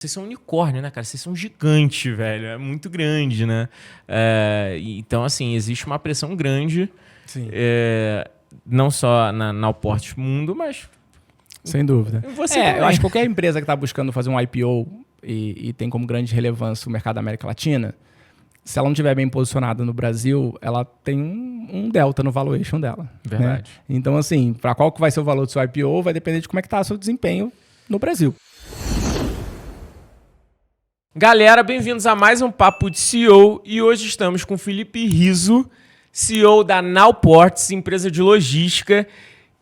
Vocês são unicórnio, né, cara? Vocês são gigante, velho. É muito grande, né? Então, assim, existe uma pressão grande. Sim. Não só na Alport Mundo, mas... Sem dúvida. Você também. Eu acho que qualquer empresa que está buscando fazer um IPO e tem como grande relevância o mercado da América Latina, se ela não estiver bem posicionada no Brasil, ela tem um delta no valuation dela. Verdade. Né? Então, assim, para qual que vai ser o valor do seu IPO, vai depender de como é que está o seu desempenho no Brasil. Galera, bem-vindos a mais um Papo de CEO e hoje estamos com Felipe Rizzo, CEO da Nowports, empresa de logística.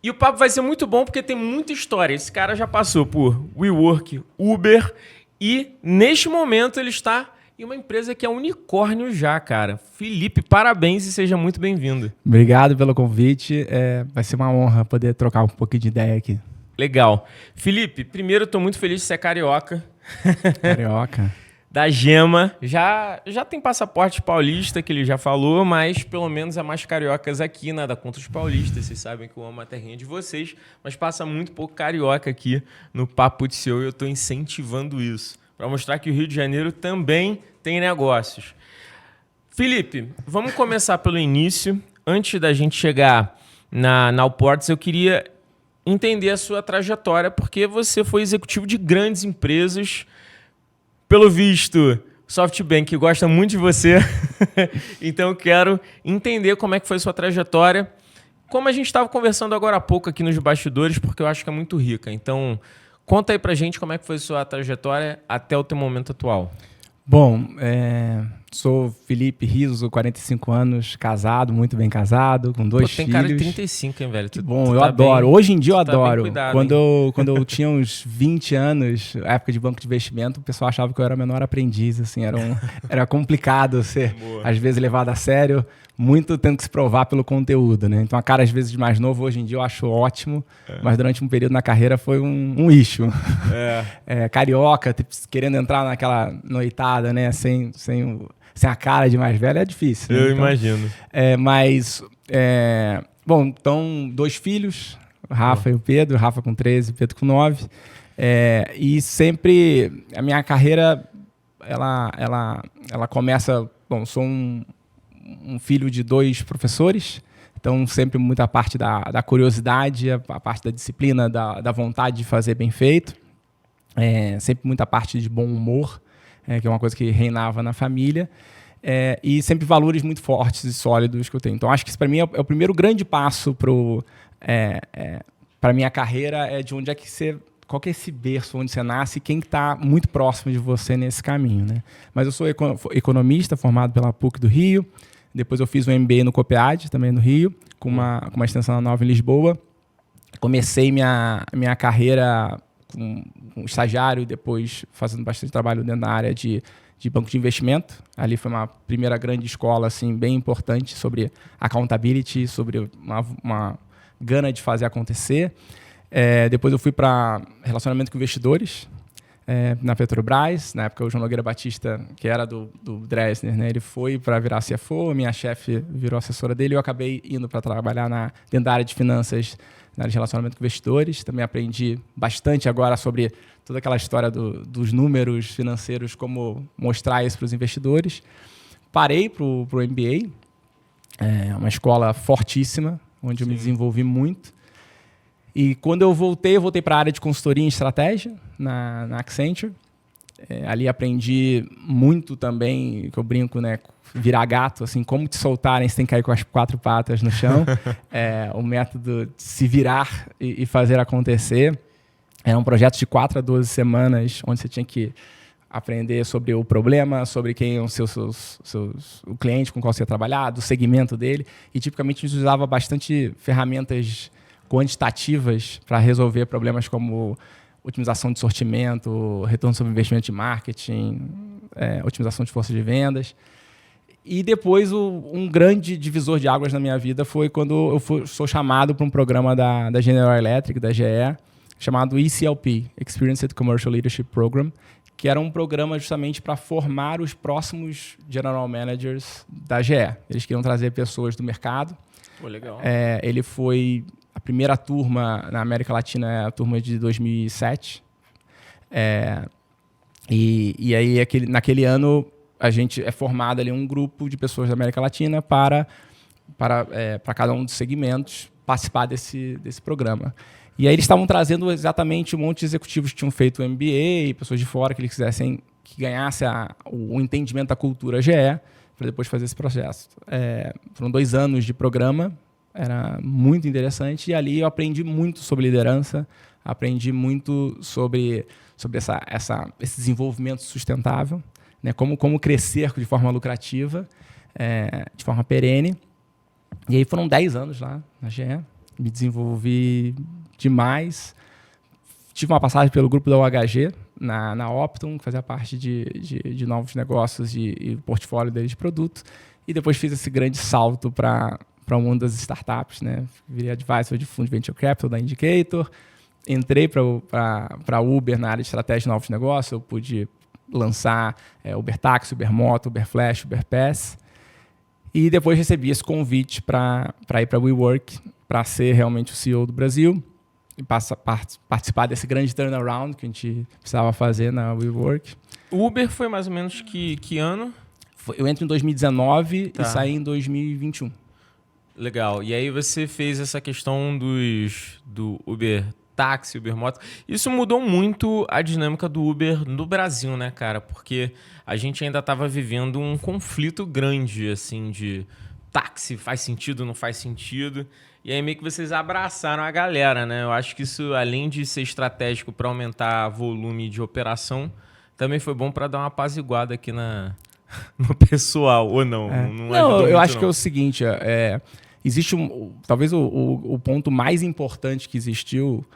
E o papo vai ser muito bom porque tem muita história. Esse cara já passou por WeWork, Uber e neste momento ele está em uma empresa que é unicórnio já, cara. Felipe, parabéns e seja muito bem-vindo. Obrigado pelo convite. Vai ser uma honra poder trocar um pouquinho de ideia aqui. Legal. Felipe, primeiro eu estou muito feliz de ser carioca. Carioca. Da Gema. Já tem passaporte paulista, que ele já falou, mas pelo menos é mais cariocas aqui, nada contra os paulistas. Vocês sabem que eu amo a terrinha de vocês, mas passa muito pouco carioca aqui no Papo de CEO e eu estou incentivando isso, para mostrar que o Rio de Janeiro também tem negócios. Felipe, vamos começar pelo início. Antes da gente chegar na Nowports, eu queria entender a sua trajetória, porque você foi executivo de grandes empresas. Pelo visto, SoftBank gosta muito de você, então eu quero entender como é que foi a sua trajetória. Como a gente estava conversando agora há pouco aqui nos bastidores, porque eu acho que é muito rica. Então, conta aí pra gente como é que foi a sua trajetória até o teu momento atual. Bom, sou Felipe Rizzo, 45 anos, casado, muito bem casado, com dois filhos. Tem cara de 35, hein, velho? Bom, eu adoro. Hoje em dia eu adoro. Cuidado, quando eu tinha uns 20 anos, época de banco de investimento, o pessoal achava que eu era menor aprendiz, assim, era complicado ser, às vezes, levado a sério, muito tendo que se provar pelo conteúdo, né? Então, a cara, às vezes, de mais novo, hoje em dia eu acho ótimo, mas durante um período na carreira foi um issue. Carioca, querendo entrar naquela noitada, né? Sem a cara de mais velho é difícil. Né? Eu imagino. Bom, então, dois filhos, o Rafa e o Pedro, o Rafa com 13, o Pedro com 9. E sempre a minha carreira, ela começa... Bom, sou um filho de dois professores, então sempre muita parte da curiosidade, a parte da disciplina, da vontade de fazer bem feito. Sempre muita parte de bom humor, que é uma coisa que reinava na família. E sempre valores muito fortes e sólidos que eu tenho. Então, acho que isso, para mim, é o primeiro grande passo para a minha carreira, de onde é que você... Qual que é esse berço onde você nasce e quem está muito próximo de você nesse caminho, né? Mas eu sou economista, formado pela PUC do Rio. Depois eu fiz um MBA no COPEAD, também no Rio, com uma extensão na Nova em Lisboa. Comecei minha carreira com estagiário, depois fazendo bastante trabalho dentro da área de banco de investimento. Ali foi uma primeira grande escola assim, bem importante sobre accountability, sobre uma gana de fazer acontecer. Depois eu fui para relacionamento com investidores na Petrobras. Na época o João Nogueira Batista, que era do Dresner, né, ele foi para virar CFO, a minha chefe virou assessora dele e eu acabei indo para trabalhar dentro da área de finanças, na área de relacionamento com investidores. Também aprendi bastante agora sobre toda aquela história dos números financeiros, como mostrar isso para os investidores. Parei para o MBA, uma escola fortíssima, onde eu me desenvolvi muito. E quando eu voltei para a área de consultoria em estratégia, na Accenture. Ali aprendi muito também, que eu brinco, né, virar gato, assim, como te soltarem, você tem que cair com as 4 patas no chão. O método de se virar e fazer acontecer. Era um projeto de 4 a 12 semanas, onde você tinha que aprender sobre o problema, sobre quem é o cliente com qual você ia trabalhar, do segmento dele. E, tipicamente, a gente usava bastante ferramentas quantitativas para resolver problemas como otimização de sortimento, retorno sobre investimento de marketing, otimização de força de vendas. E depois, um grande divisor de águas na minha vida foi quando eu sou chamado para um programa da General Electric, da GE, chamado ECLP, Experienced Commercial Leadership Program, que era um programa justamente para formar os próximos General Managers da GE. Eles queriam trazer pessoas do mercado. Pô, legal. Ele foi... A primeira turma na América Latina é a turma de 2007. E aí, naquele ano, a gente é formado ali um grupo de pessoas da América Latina para cada um dos segmentos participar desse programa. E aí eles estavam trazendo exatamente um monte de executivos que tinham feito o MBA, pessoas de fora que eles quisessem que ganhasse o entendimento da cultura GE, para depois fazer esse processo. Foram 2 anos de programa, era muito interessante, e ali eu aprendi muito sobre liderança, aprendi muito sobre esse desenvolvimento sustentável, né, como crescer de forma lucrativa, de forma perene. E aí foram 10 anos lá na GE, me desenvolvi demais. Tive uma passagem pelo grupo da UHG, na Optum, que fazia parte de novos negócios e portfólio deles de produto. E depois fiz esse grande salto para o mundo das startups, né? Virei advisor de fundo de venture capital da Indicator. Entrei para a Uber na área de estratégia de novos negócios. Eu pude lançar Uber Taxi, Uber Moto, Uber Flash, Uber Pass. E depois recebi esse convite para ir para a WeWork, para ser realmente o CEO do Brasil e participar desse grande turnaround que a gente precisava fazer na WeWork. O Uber foi mais ou menos que ano? Eu entro em 2019 Tá. e saí em 2021. Legal. E aí você fez essa questão do Uber Táxi, Uber Moto. Isso mudou muito a dinâmica do Uber no Brasil, né, cara? Porque a gente ainda estava vivendo um conflito grande, assim, de táxi faz sentido, não faz sentido. E aí meio que vocês abraçaram a galera, né? Eu acho que isso, além de ser estratégico para aumentar volume de operação, também foi bom para dar uma apaziguada aqui no pessoal, ou não? Não, eu acho que é o seguinte, existe talvez o ponto mais importante que existiu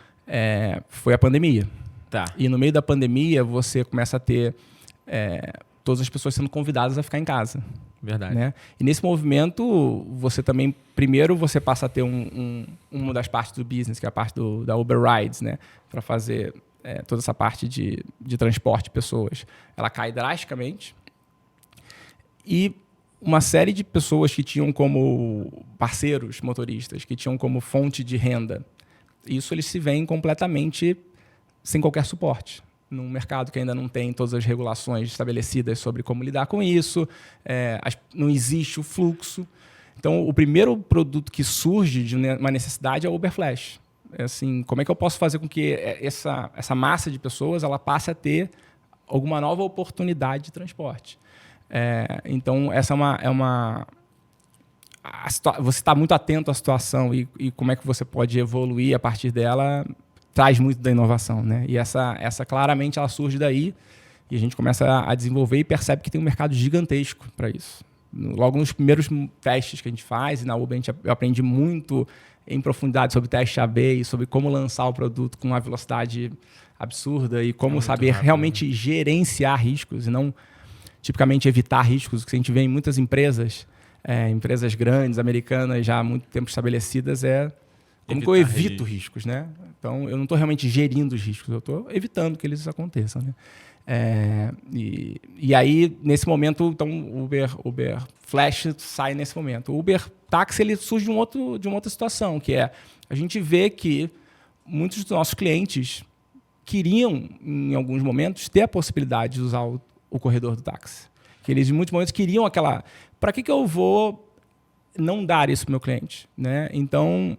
foi a pandemia. Tá. E no meio da pandemia, você começa a ter todas as pessoas sendo convidadas a ficar em casa. Verdade. Né? E nesse movimento, você também, primeiro, você passa a ter uma das partes do business, que é a parte da Uber Rides, né? Para fazer toda essa parte de transporte de pessoas. Ela cai drasticamente. E uma série de pessoas que tinham como parceiros motoristas, que tinham como fonte de renda, isso eles se veem completamente sem qualquer suporte. Num mercado que ainda não tem todas as regulações estabelecidas sobre como lidar com isso, não existe o fluxo. Então, o primeiro produto que surge de uma necessidade é o Uber Flash. Assim, como é que eu posso fazer com que essa massa de pessoas ela passe a ter alguma nova oportunidade de transporte? Então, essa você está muito atento à situação e como é que você pode evoluir a partir dela traz muito da inovação, né? E essa claramente ela surge daí e a gente começa a desenvolver e percebe que tem um mercado gigantesco para isso. Logo nos primeiros testes que a gente faz, e na Uber eu aprendi muito em profundidade sobre teste AB e sobre como lançar o produto com uma velocidade absurda e como saber rápido, realmente gerenciar riscos e não tipicamente evitar riscos, que a gente vê em muitas empresas, empresas grandes, americanas, já há muito tempo estabelecidas, como que eu evito riscos, né? Então, eu não estou realmente gerindo os riscos, eu estou evitando que eles aconteçam, né? E aí, nesse momento, então, o Uber Flash sai nesse momento. O Uber Táxi ele surge de uma outra situação, que a gente vê que muitos dos nossos clientes queriam, em alguns momentos, ter a possibilidade de usar o corredor do táxi. Que eles, em muitos momentos, queriam aquela... Para que eu vou não dar isso para o meu cliente? Né? Então,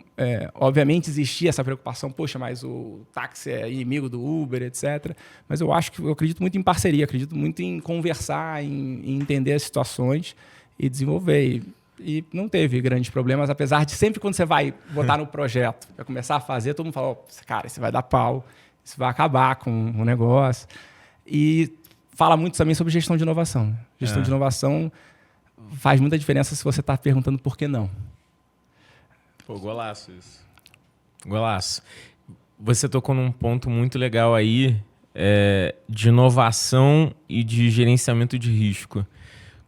obviamente, existia essa preocupação, poxa, mas o táxi é inimigo do Uber, etc. Mas eu acredito muito em parceria, acredito muito em conversar, em entender as situações e desenvolver. E não teve grandes problemas, apesar de sempre quando você vai botar no projeto, vai começar a fazer, todo mundo fala, cara, isso vai dar pau, isso vai acabar com o negócio. E fala muito também sobre gestão de inovação. Né? Gestão de inovação faz muita diferença se você está perguntando por que não. Pô, golaço isso. Golaço. Você tocou num ponto muito legal aí de inovação e de gerenciamento de risco.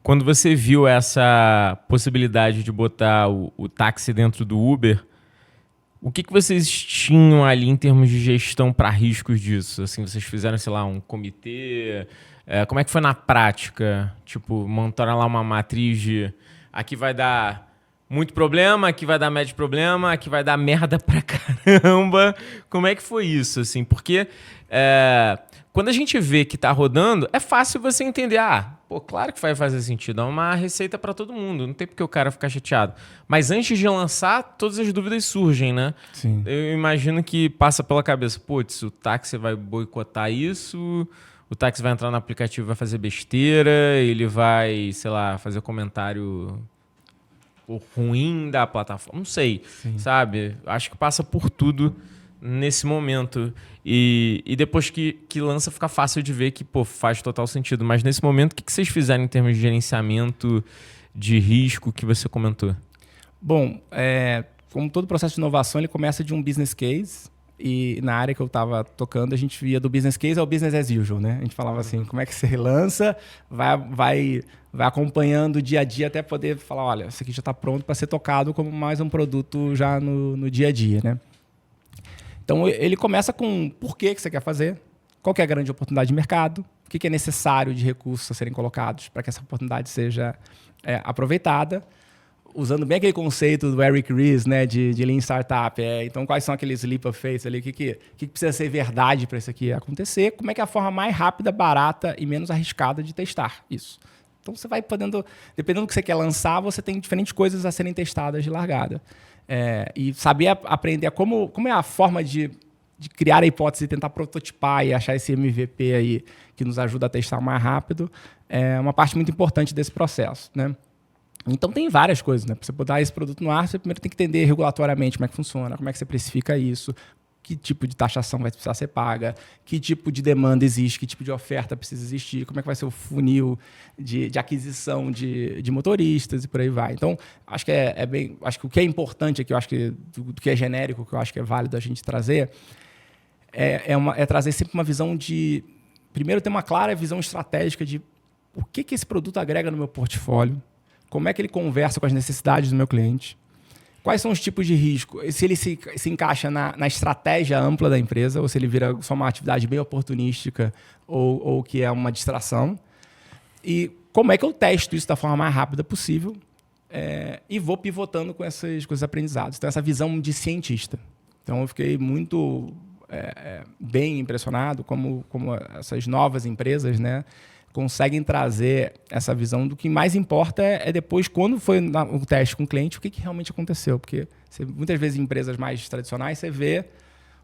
Quando você viu essa possibilidade de botar o táxi dentro do Uber, o que vocês tinham ali em termos de gestão para riscos disso? Assim, vocês fizeram, sei lá, um comitê? Como é que foi na prática? Tipo, montaram lá uma matriz de... Aqui vai dar muito problema, aqui vai dar médio problema, aqui vai dar merda pra caramba. Como é que foi isso, assim? Porque quando a gente vê que tá rodando, é fácil você entender, claro que vai fazer sentido, é uma receita pra todo mundo, não tem porque o cara ficar chateado. Mas antes de lançar, todas as dúvidas surgem, né? Sim. Eu imagino que passa pela cabeça, putz, o táxi vai boicotar isso, o táxi vai entrar no aplicativo e vai fazer besteira, ele vai, sei lá, fazer comentário ruim da plataforma, não sei, sabe? Acho que passa por tudo nesse momento. E depois que lança, fica fácil de ver que faz total sentido. Mas nesse momento, o que vocês fizeram em termos de gerenciamento de risco que você comentou? Bom, como todo processo de inovação, ele começa de um business case. E na área que eu estava tocando, a gente via do business case ao business as usual, né? A gente falava assim, como é que você lança, vai acompanhando o dia a dia até poder falar, olha, isso aqui já está pronto para ser tocado como mais um produto já no dia a dia, né? Então, ele começa com por que você quer fazer, qual que é a grande oportunidade de mercado, o que é necessário de recursos a serem colocados para que essa oportunidade seja aproveitada, usando bem aquele conceito do Eric Ries, né, de Lean Startup. Então, quais são aqueles leap of faith ali? O que precisa ser verdade para isso aqui acontecer? Como é que é a forma mais rápida, barata e menos arriscada de testar isso? Então, você vai podendo... Dependendo do que você quer lançar, você tem diferentes coisas a serem testadas de largada. E saber aprender como é a forma de criar a hipótese, tentar prototipar e achar esse MVP aí que nos ajuda a testar mais rápido é uma parte muito importante desse processo, né? Então, tem várias coisas, né? Para você botar esse produto no ar, você primeiro tem que entender regulatoriamente como é que funciona, como é que você precifica isso, que tipo de taxação vai precisar ser paga, que tipo de demanda existe, que tipo de oferta precisa existir, como é que vai ser o funil de aquisição de motoristas e por aí vai. Então, acho que acho que o que é importante aqui, eu acho que do que é genérico, que eu acho que é válido a gente trazer, é trazer sempre uma visão de... Primeiro, ter uma clara visão estratégica de o que esse produto agrega no meu portfólio, como é que ele conversa com as necessidades do meu cliente, quais são os tipos de risco, se ele se encaixa na estratégia ampla da empresa, ou se ele vira só uma atividade bem oportunística ou que é uma distração, e como é que eu testo isso da forma mais rápida possível e vou pivotando com esses aprendizados. Então, essa visão de cientista. Então, eu fiquei muito bem impressionado como essas novas empresas, né, conseguem trazer essa visão do que mais importa depois, quando foi o teste com o cliente, o que realmente aconteceu. Porque muitas vezes em empresas mais tradicionais, você vê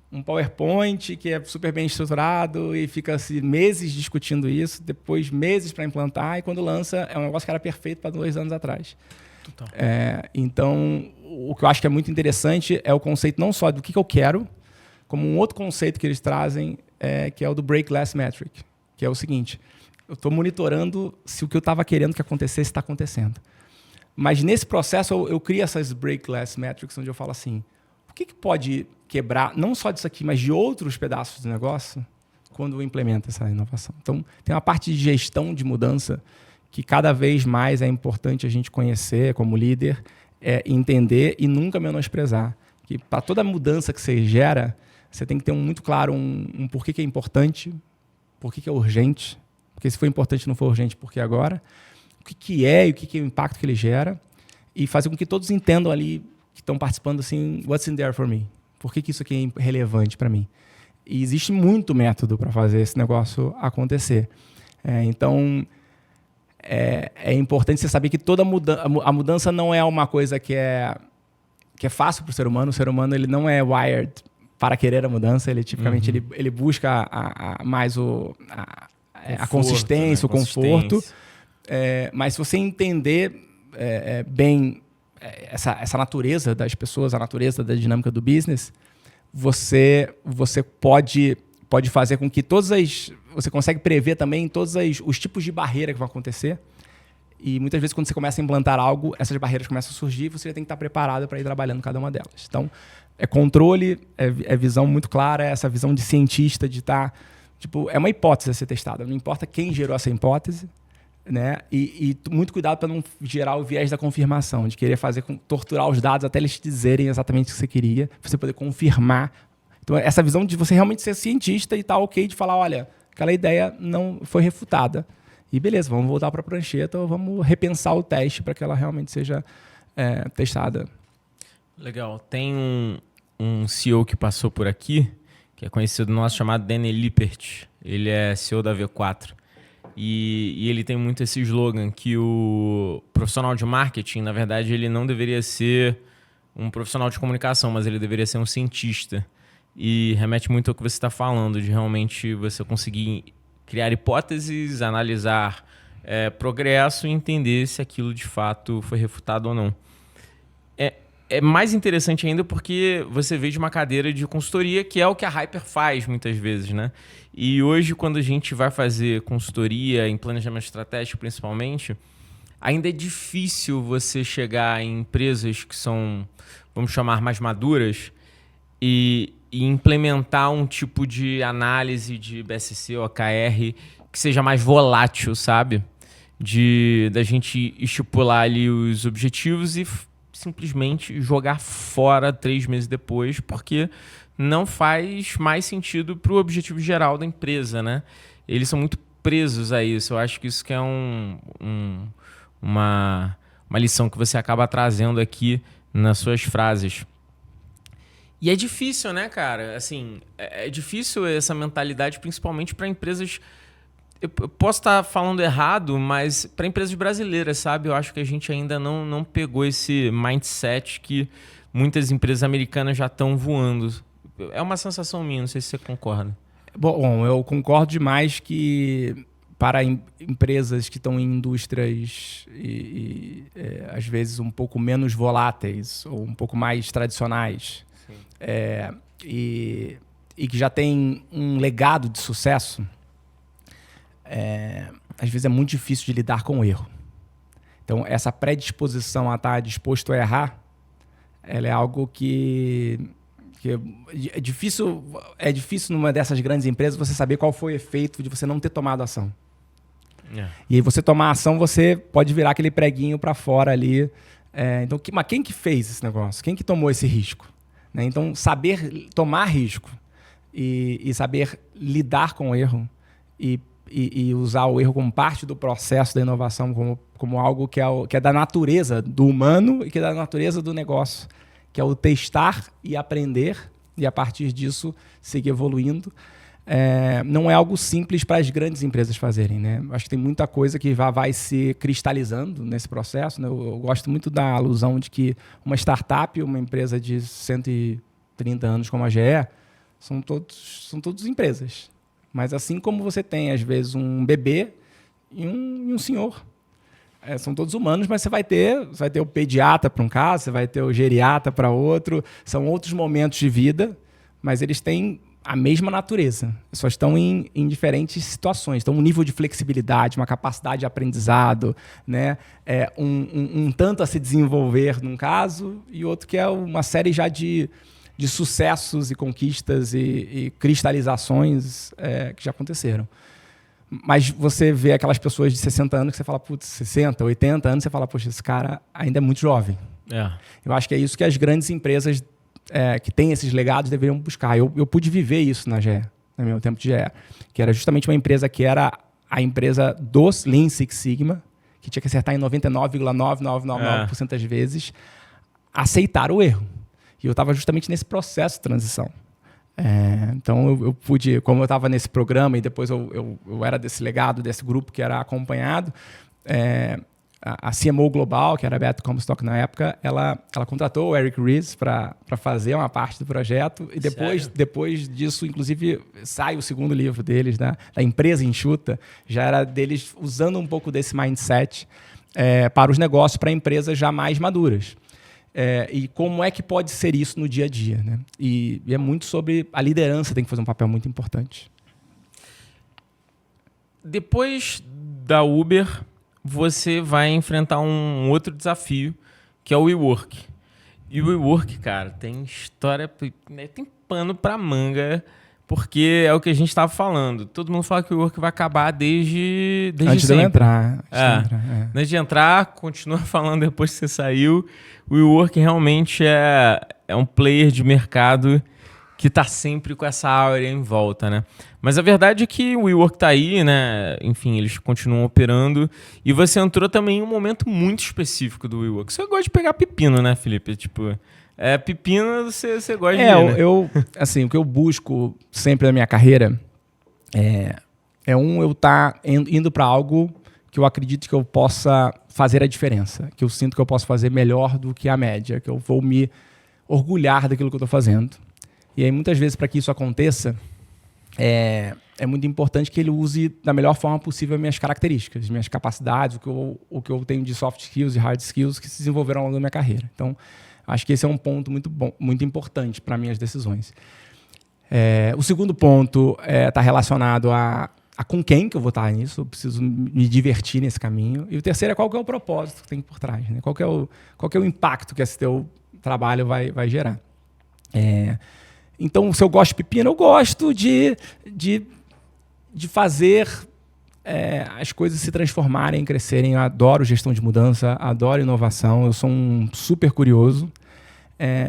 um PowerPoint que é super bem estruturado e fica meses discutindo isso, depois meses para implantar, e quando lança, é um negócio que era perfeito para 2 anos atrás. Então, o que eu acho que é muito interessante é o conceito não só do que eu quero, como um outro conceito que eles trazem, que é o do Break Less Metric, que é o seguinte: eu estou monitorando se o que eu estava querendo que acontecesse está acontecendo. Mas nesse processo eu crio essas Break Less Metrics, onde eu falo assim, o que pode quebrar, não só disso aqui, mas de outros pedaços do negócio, quando eu implemento essa inovação. Então, tem uma parte de gestão de mudança que cada vez mais é importante a gente conhecer como líder, entender e nunca menosprezar. Que para toda mudança que você gera, você tem que ter muito claro um porquê que é importante, porquê que é urgente, porque se for importante não for urgente, porque agora, o que é e o que é o impacto que ele gera, e fazer com que todos entendam ali, que estão participando, assim, what's in there for me? Por que isso aqui é relevante para mim? E existe muito método para fazer esse negócio acontecer. Então, é importante você saber que toda a mudança não é uma coisa que é fácil para o ser humano. O ser humano ele não é wired para querer a mudança. Ele tipicamente ele busca mais a consistência, né? O conforto. Mas se você entender bem essa natureza das pessoas, a natureza da dinâmica do business, você pode fazer com que você consegue prever também todos os tipos de barreira que vão acontecer. E muitas vezes, quando você começa a implantar algo, essas barreiras começam a surgir e você já tem que estar preparado para ir trabalhando cada uma delas. Então, é controle, é visão muito clara, essa visão de cientista, de estar... é uma hipótese a ser testada. Não importa quem gerou essa hipótese, né? E muito cuidado para não gerar o viés da confirmação, de querer torturar os dados até eles te dizerem exatamente o que você queria, para você poder confirmar. Então, essa visão de você realmente ser cientista e estar ok de falar, olha, aquela ideia não foi refutada. E beleza, vamos voltar para a prancheta ou vamos repensar o teste para que ela realmente seja testada. Legal. Tem um CEO que passou por aqui, que é conhecido nosso, chamado Danny Lippert. Ele é CEO da V4. E ele tem muito esse slogan que o profissional de marketing, na verdade, ele não deveria ser um profissional de comunicação, mas ele deveria ser um cientista. E remete muito ao que você está falando, de realmente você conseguir criar hipóteses, analisar progresso e entender se aquilo de fato foi refutado ou não. É mais interessante ainda porque você veio de uma cadeira de consultoria, que é o que a Hyper faz muitas vezes, né? E hoje, quando a gente vai fazer consultoria em planejamento estratégico, principalmente, ainda é difícil você chegar em empresas que são, vamos chamar, mais maduras e implementar um tipo de análise de BSC ou OKR que seja mais volátil, sabe? Da gente estipular ali os objetivos e simplesmente jogar fora 3 meses depois, porque não faz mais sentido para o objetivo geral da empresa, né? Eles são muito presos a isso. Eu acho que isso que é uma lição que você acaba trazendo aqui nas suas frases. E é difícil, né, cara? Assim, é difícil essa mentalidade, principalmente para empresas... Eu posso estar falando errado, mas para empresas brasileiras, sabe? Eu acho que a gente ainda não pegou esse mindset que muitas empresas americanas já estão voando. É uma sensação minha, não sei se você concorda. Bom, eu concordo demais que para empresas que estão em indústrias às vezes um pouco menos voláteis ou um pouco mais tradicionais e que já tem um legado de sucesso, às vezes é muito difícil de lidar com o erro. Então, essa predisposição a estar disposto a errar, ela é algo que é difícil numa dessas grandes empresas você saber qual foi o efeito de você não ter tomado ação. E aí você tomar ação, você pode virar aquele preguinho para fora ali. Então, mas quem que fez esse negócio? Quem que tomou esse risco? Né? Então, saber tomar risco e saber lidar com o erro e usar o erro como parte do processo da inovação, como algo que é da natureza do humano e que é da natureza do negócio, que é o testar e aprender e, a partir disso, seguir evoluindo. Não é algo simples para as grandes empresas fazerem, né? Acho que tem muita coisa que vai se cristalizando nesse processo, né? Eu gosto muito da alusão de que uma startup, uma empresa de 130 anos como a GE, são todos empresas. Mas assim como você tem, às vezes, um bebê e um senhor. São todos humanos, mas você vai ter o pediatra para um caso, você vai ter o geriatra para outro. São outros momentos de vida, mas eles têm a mesma natureza. Só estão em diferentes situações. Então, um nível de flexibilidade, uma capacidade de aprendizado, né? Um tanto a se desenvolver num caso e outro que é uma série já de sucessos e conquistas e cristalizações que já aconteceram. Mas você vê aquelas pessoas de 60 anos que você fala, putz, 60, 80 anos, você fala, poxa, esse cara ainda é muito jovem. Eu acho que é isso que as grandes empresas que têm esses legados deveriam buscar. Eu pude viver isso na GE, no meu tempo de GE, que era justamente uma empresa que era a empresa dos Lean Six Sigma, que tinha que acertar em 99,9999% das vezes, aceitar o erro. E eu estava justamente nesse processo de transição. Então, eu pude, como eu estava nesse programa e depois eu era desse legado, desse grupo que era acompanhado, a CMO Global, que era a Beto Comstock na época, ela contratou o Eric Ries para fazer uma parte do projeto. E depois disso, inclusive, sai o segundo livro deles, né, da Empresa Enxuta, já era deles usando um pouco desse mindset para os negócios, para empresas já mais maduras. E como é que pode ser isso no dia a dia, né? E é muito sobre a liderança, tem que fazer um papel muito importante. Depois da Uber, você vai enfrentar um outro desafio, que é o WeWork. E o WeWork, cara, tem história, né, tem pano pra manga, porque é o que a gente estava falando. Todo mundo fala que o WeWork vai acabar desde antes sempre. De eu entrar. Antes de entrar, continua falando depois que você saiu. O WeWork realmente é um player de mercado que tá sempre com essa áurea em volta, né? Mas a verdade é que o WeWork tá aí, né? Enfim, eles continuam operando. E você entrou também em um momento muito específico do WeWork. Você gosta de pegar pepino, né, Felipe? Tipo, pepino você gosta de ir, né? Assim, o que eu busco sempre na minha carreira eu estar indo para algo que eu acredito que eu possa fazer a diferença, que eu sinto que eu posso fazer melhor do que a média, que eu vou me orgulhar daquilo que eu estou fazendo. E aí, muitas vezes, para que isso aconteça, é muito importante que ele use da melhor forma possível as minhas características, as minhas capacidades, o que eu tenho de soft skills e hard skills que se desenvolveram ao longo da minha carreira. Então, acho que esse é um ponto muito bom, muito importante para minhas decisões. O segundo ponto está relacionado a com quem que eu vou estar nisso, eu preciso me divertir nesse caminho. E o terceiro é qual que é o propósito que tem por trás, né? Qual que é o impacto que esse teu trabalho vai gerar. Então, se eu gosto de pepino, eu gosto de fazer as coisas se transformarem, crescerem. Eu adoro gestão de mudança, adoro inovação, eu sou um super curioso.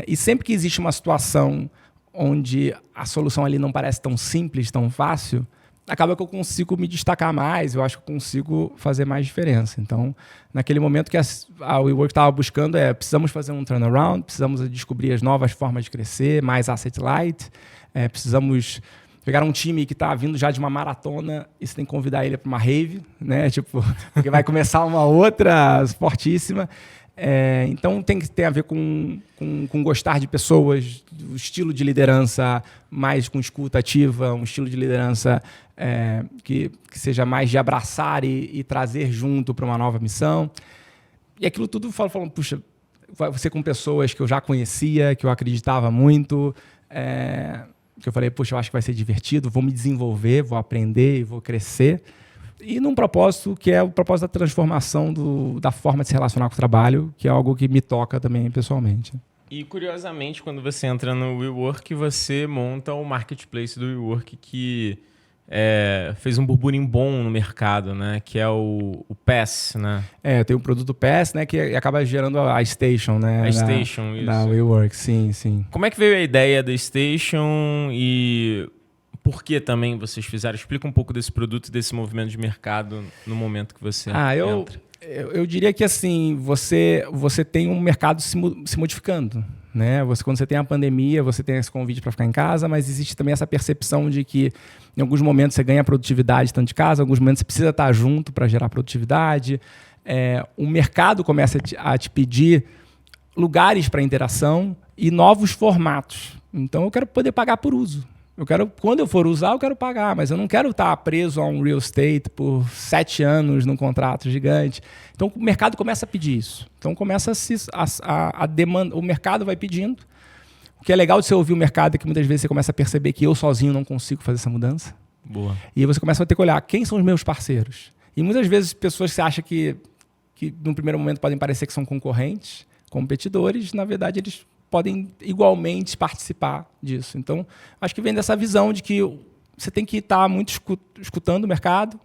E sempre que existe uma situação onde a solução ali não parece tão simples, tão fácil, acaba que eu consigo me destacar mais, eu acho que eu consigo fazer mais diferença. Então, naquele momento que a WeWork estava buscando, precisamos fazer um turnaround, precisamos descobrir as novas formas de crescer, mais asset light, precisamos pegar um time que está vindo já de uma maratona e você tem que convidar ele para uma rave, né? Tipo, porque vai começar uma outra fortíssima. Então tem que ter a ver com gostar de pessoas, o estilo de liderança mais com escuta ativa, um estilo de liderança que seja mais de abraçar e trazer junto para uma nova missão. E aquilo tudo falando, puxa, vai ser com pessoas que eu já conhecia, que eu acreditava muito, que eu falei, puxa, eu acho que vai ser divertido, vou me desenvolver, vou aprender e vou crescer. E num propósito que é o propósito da transformação da forma de se relacionar com o trabalho, que é algo que me toca também pessoalmente. E, curiosamente, quando você entra no WeWork, você monta o marketplace do WeWork que fez um burburinho bom no mercado, né? Que é o Pass, né? Tem o produto Pass, né? Que acaba gerando a Station, né? A Station, isso. Da WeWork, sim. Como é que veio a ideia da Station e por que também vocês fizeram? Explica um pouco desse produto e desse movimento de mercado no momento que você entra. Eu diria que assim, você tem um mercado se modificando, né? Quando você tem a pandemia, você tem esse convite para ficar em casa, mas existe também essa percepção de que em alguns momentos você ganha produtividade estando de casa, em alguns momentos você precisa estar junto para gerar produtividade. O mercado começa a te pedir lugares para interação e novos formatos. Então, eu quero poder pagar por uso. Quando eu for usar, eu quero pagar, mas eu não quero estar preso a um real estate por 7 anos num contrato gigante. Então, o mercado começa a pedir isso. Então, começa a demanda, o mercado vai pedindo. O que é legal de você ouvir o mercado é que muitas vezes você começa a perceber que eu sozinho não consigo fazer essa mudança. Boa. E aí você começa a ter que olhar quem são os meus parceiros. E muitas vezes pessoas que você acha que no primeiro momento podem parecer que são concorrentes, competidores, na verdade eles podem igualmente participar disso. Então, acho que vem dessa visão de que você tem que estar muito escutando o mercado,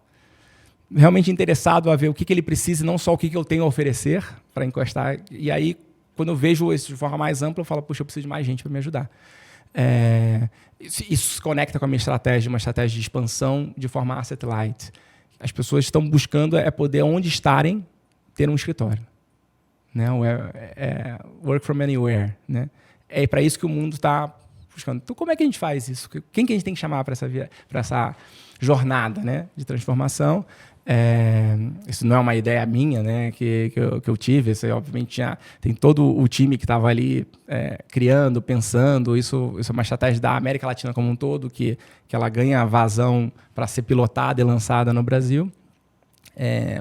realmente interessado a ver o que ele precisa e não só o que eu tenho a oferecer para encostar. E aí, quando eu vejo isso de forma mais ampla, eu falo, puxa, eu preciso de mais gente para me ajudar. Isso se conecta com a minha estratégia, uma estratégia de expansão de forma asset light. As pessoas estão buscando poder, onde estarem, ter um escritório. Né? Work from anywhere. Né? É para isso que o mundo está buscando. Então, como é que a gente faz isso? Quem que a gente tem que chamar para essa jornada, né, de transformação? Isso não é uma ideia minha, né, que eu tive. Isso, obviamente, tem todo o time que estava ali criando, pensando. Isso é uma estratégia da América Latina como um todo, que ela ganha vazão para ser pilotada e lançada no Brasil.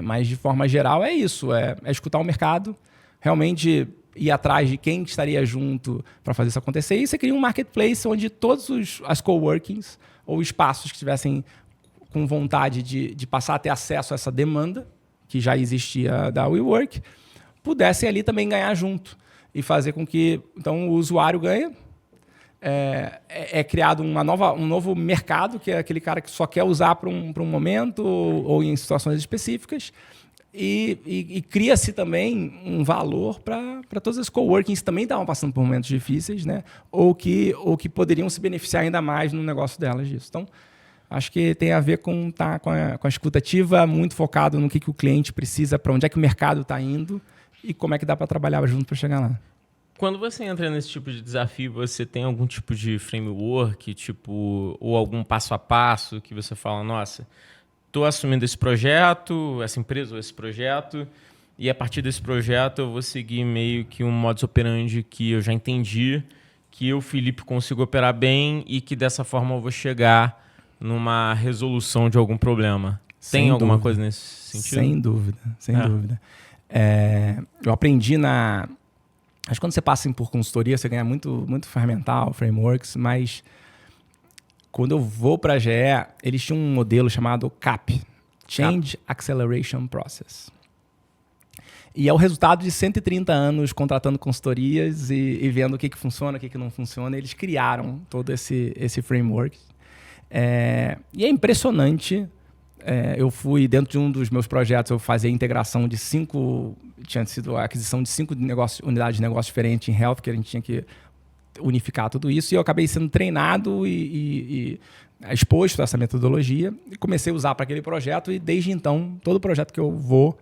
Mas, de forma geral, é isso. É escutar o mercado, realmente ir atrás de quem estaria junto para fazer isso acontecer. E você cria um marketplace onde todos as coworkings ou espaços que estivessem com vontade de passar a ter acesso a essa demanda, que já existia da WeWork, pudessem ali também ganhar junto e fazer com que então, o usuário ganhe. Criado um novo mercado, que é aquele cara que só quer usar para um momento ou em situações específicas. E cria-se também um valor para todas as coworkings que também estavam passando por momentos difíceis, né? Ou que poderiam se beneficiar ainda mais no negócio delas disso. Então, acho que tem a ver com a escuta ativa, muito focado no que o cliente precisa, para onde é que o mercado está indo e como é que dá para trabalhar junto para chegar lá. Quando você entra nesse tipo de desafio, você tem algum tipo de framework, ou algum passo a passo que você fala, nossa, estou assumindo esse projeto, essa empresa ou esse projeto, e a partir desse projeto eu vou seguir meio que um modus operandi que eu já entendi, que eu, Felipe, consigo operar bem e que dessa forma eu vou chegar numa resolução de algum problema. Tem alguma coisa nesse sentido? Sem dúvida, sem dúvida. Eu aprendi acho que quando você passa por consultoria, você ganha muito ferramental, frameworks, mas quando eu vou para a GE, eles tinham um modelo chamado CAP, Change Acceleration Process. E é o resultado de 130 anos contratando consultorias e vendo o que funciona, o que não funciona. Eles criaram todo esse framework. E é impressionante. Eu fui, dentro de um dos meus projetos, eu fazia a integração de 5... Tinha sido a aquisição de 5 unidades de negócio diferentes em health, que a gente tinha que unificar tudo isso. E eu acabei sendo treinado e exposto a essa metodologia. E comecei a usar para aquele projeto. E desde então, todo projeto que eu vou,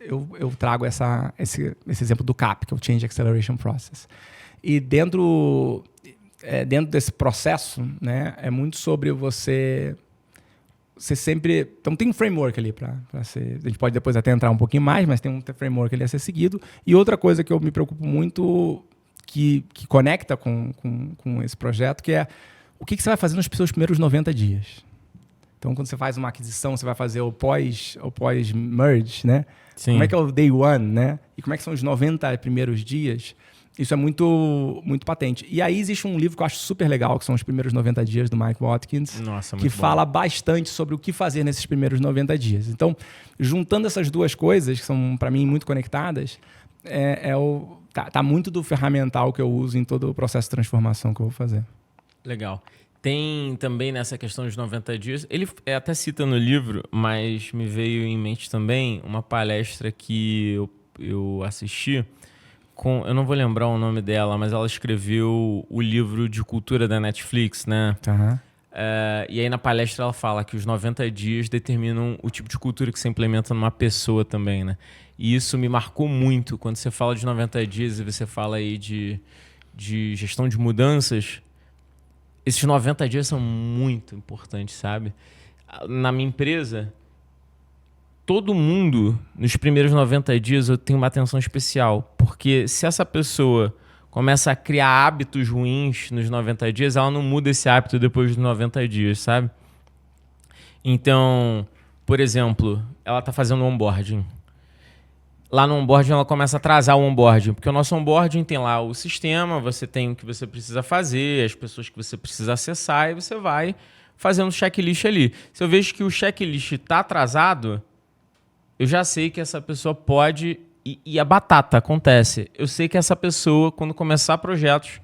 eu trago esse exemplo do CAP, que é o Change Acceleration Process. E dentro desse processo, né, é muito sobre você sempre... Então, tem um framework ali para ser... A gente pode depois até entrar um pouquinho mais, mas tem um framework ali a ser seguido. E outra coisa que eu me preocupo muito, que conecta com esse projeto, que é o que você vai fazer nos seus primeiros 90 dias. Então, quando você faz uma aquisição, você vai fazer o pós-merge, né? Sim. Como é que é o day one, né? E como é que são os 90 primeiros dias? Isso é muito, muito patente. E aí existe um livro que eu acho super legal, que são Os Primeiros 90 Dias, do Mike Watkins, que fala bastante sobre o que fazer nesses primeiros 90 dias. Então, juntando essas duas coisas, que são, para mim, muito conectadas, tá muito do ferramental que eu uso em todo o processo de transformação que eu vou fazer. Legal. Tem também nessa questão dos 90 dias, ele até cita no livro, mas me veio em mente também uma palestra que eu assisti, eu não vou lembrar o nome dela, mas ela escreveu o livro de cultura da Netflix, né? Uhum. E aí na palestra ela fala que os 90 dias determinam o tipo de cultura que você implementa numa pessoa também, né? E isso me marcou muito. Quando você fala de 90 dias e você fala aí de gestão de mudanças, esses 90 dias são muito importantes, sabe? Na minha empresa, todo mundo, nos primeiros 90 dias, eu tenho uma atenção especial. Porque se essa pessoa começa a criar hábitos ruins nos 90 dias, ela não muda esse hábito depois dos 90 dias, sabe? Então, por exemplo, ela está fazendo um onboarding. Lá no onboarding, ela começa a atrasar o onboarding. Porque o nosso onboarding tem lá o sistema, você tem o que você precisa fazer, as pessoas que você precisa acessar, e você vai fazendo checklist ali. Se eu vejo que o checklist está atrasado, eu já sei que essa pessoa pode... E a batata acontece. Eu sei que essa pessoa, quando começar projetos,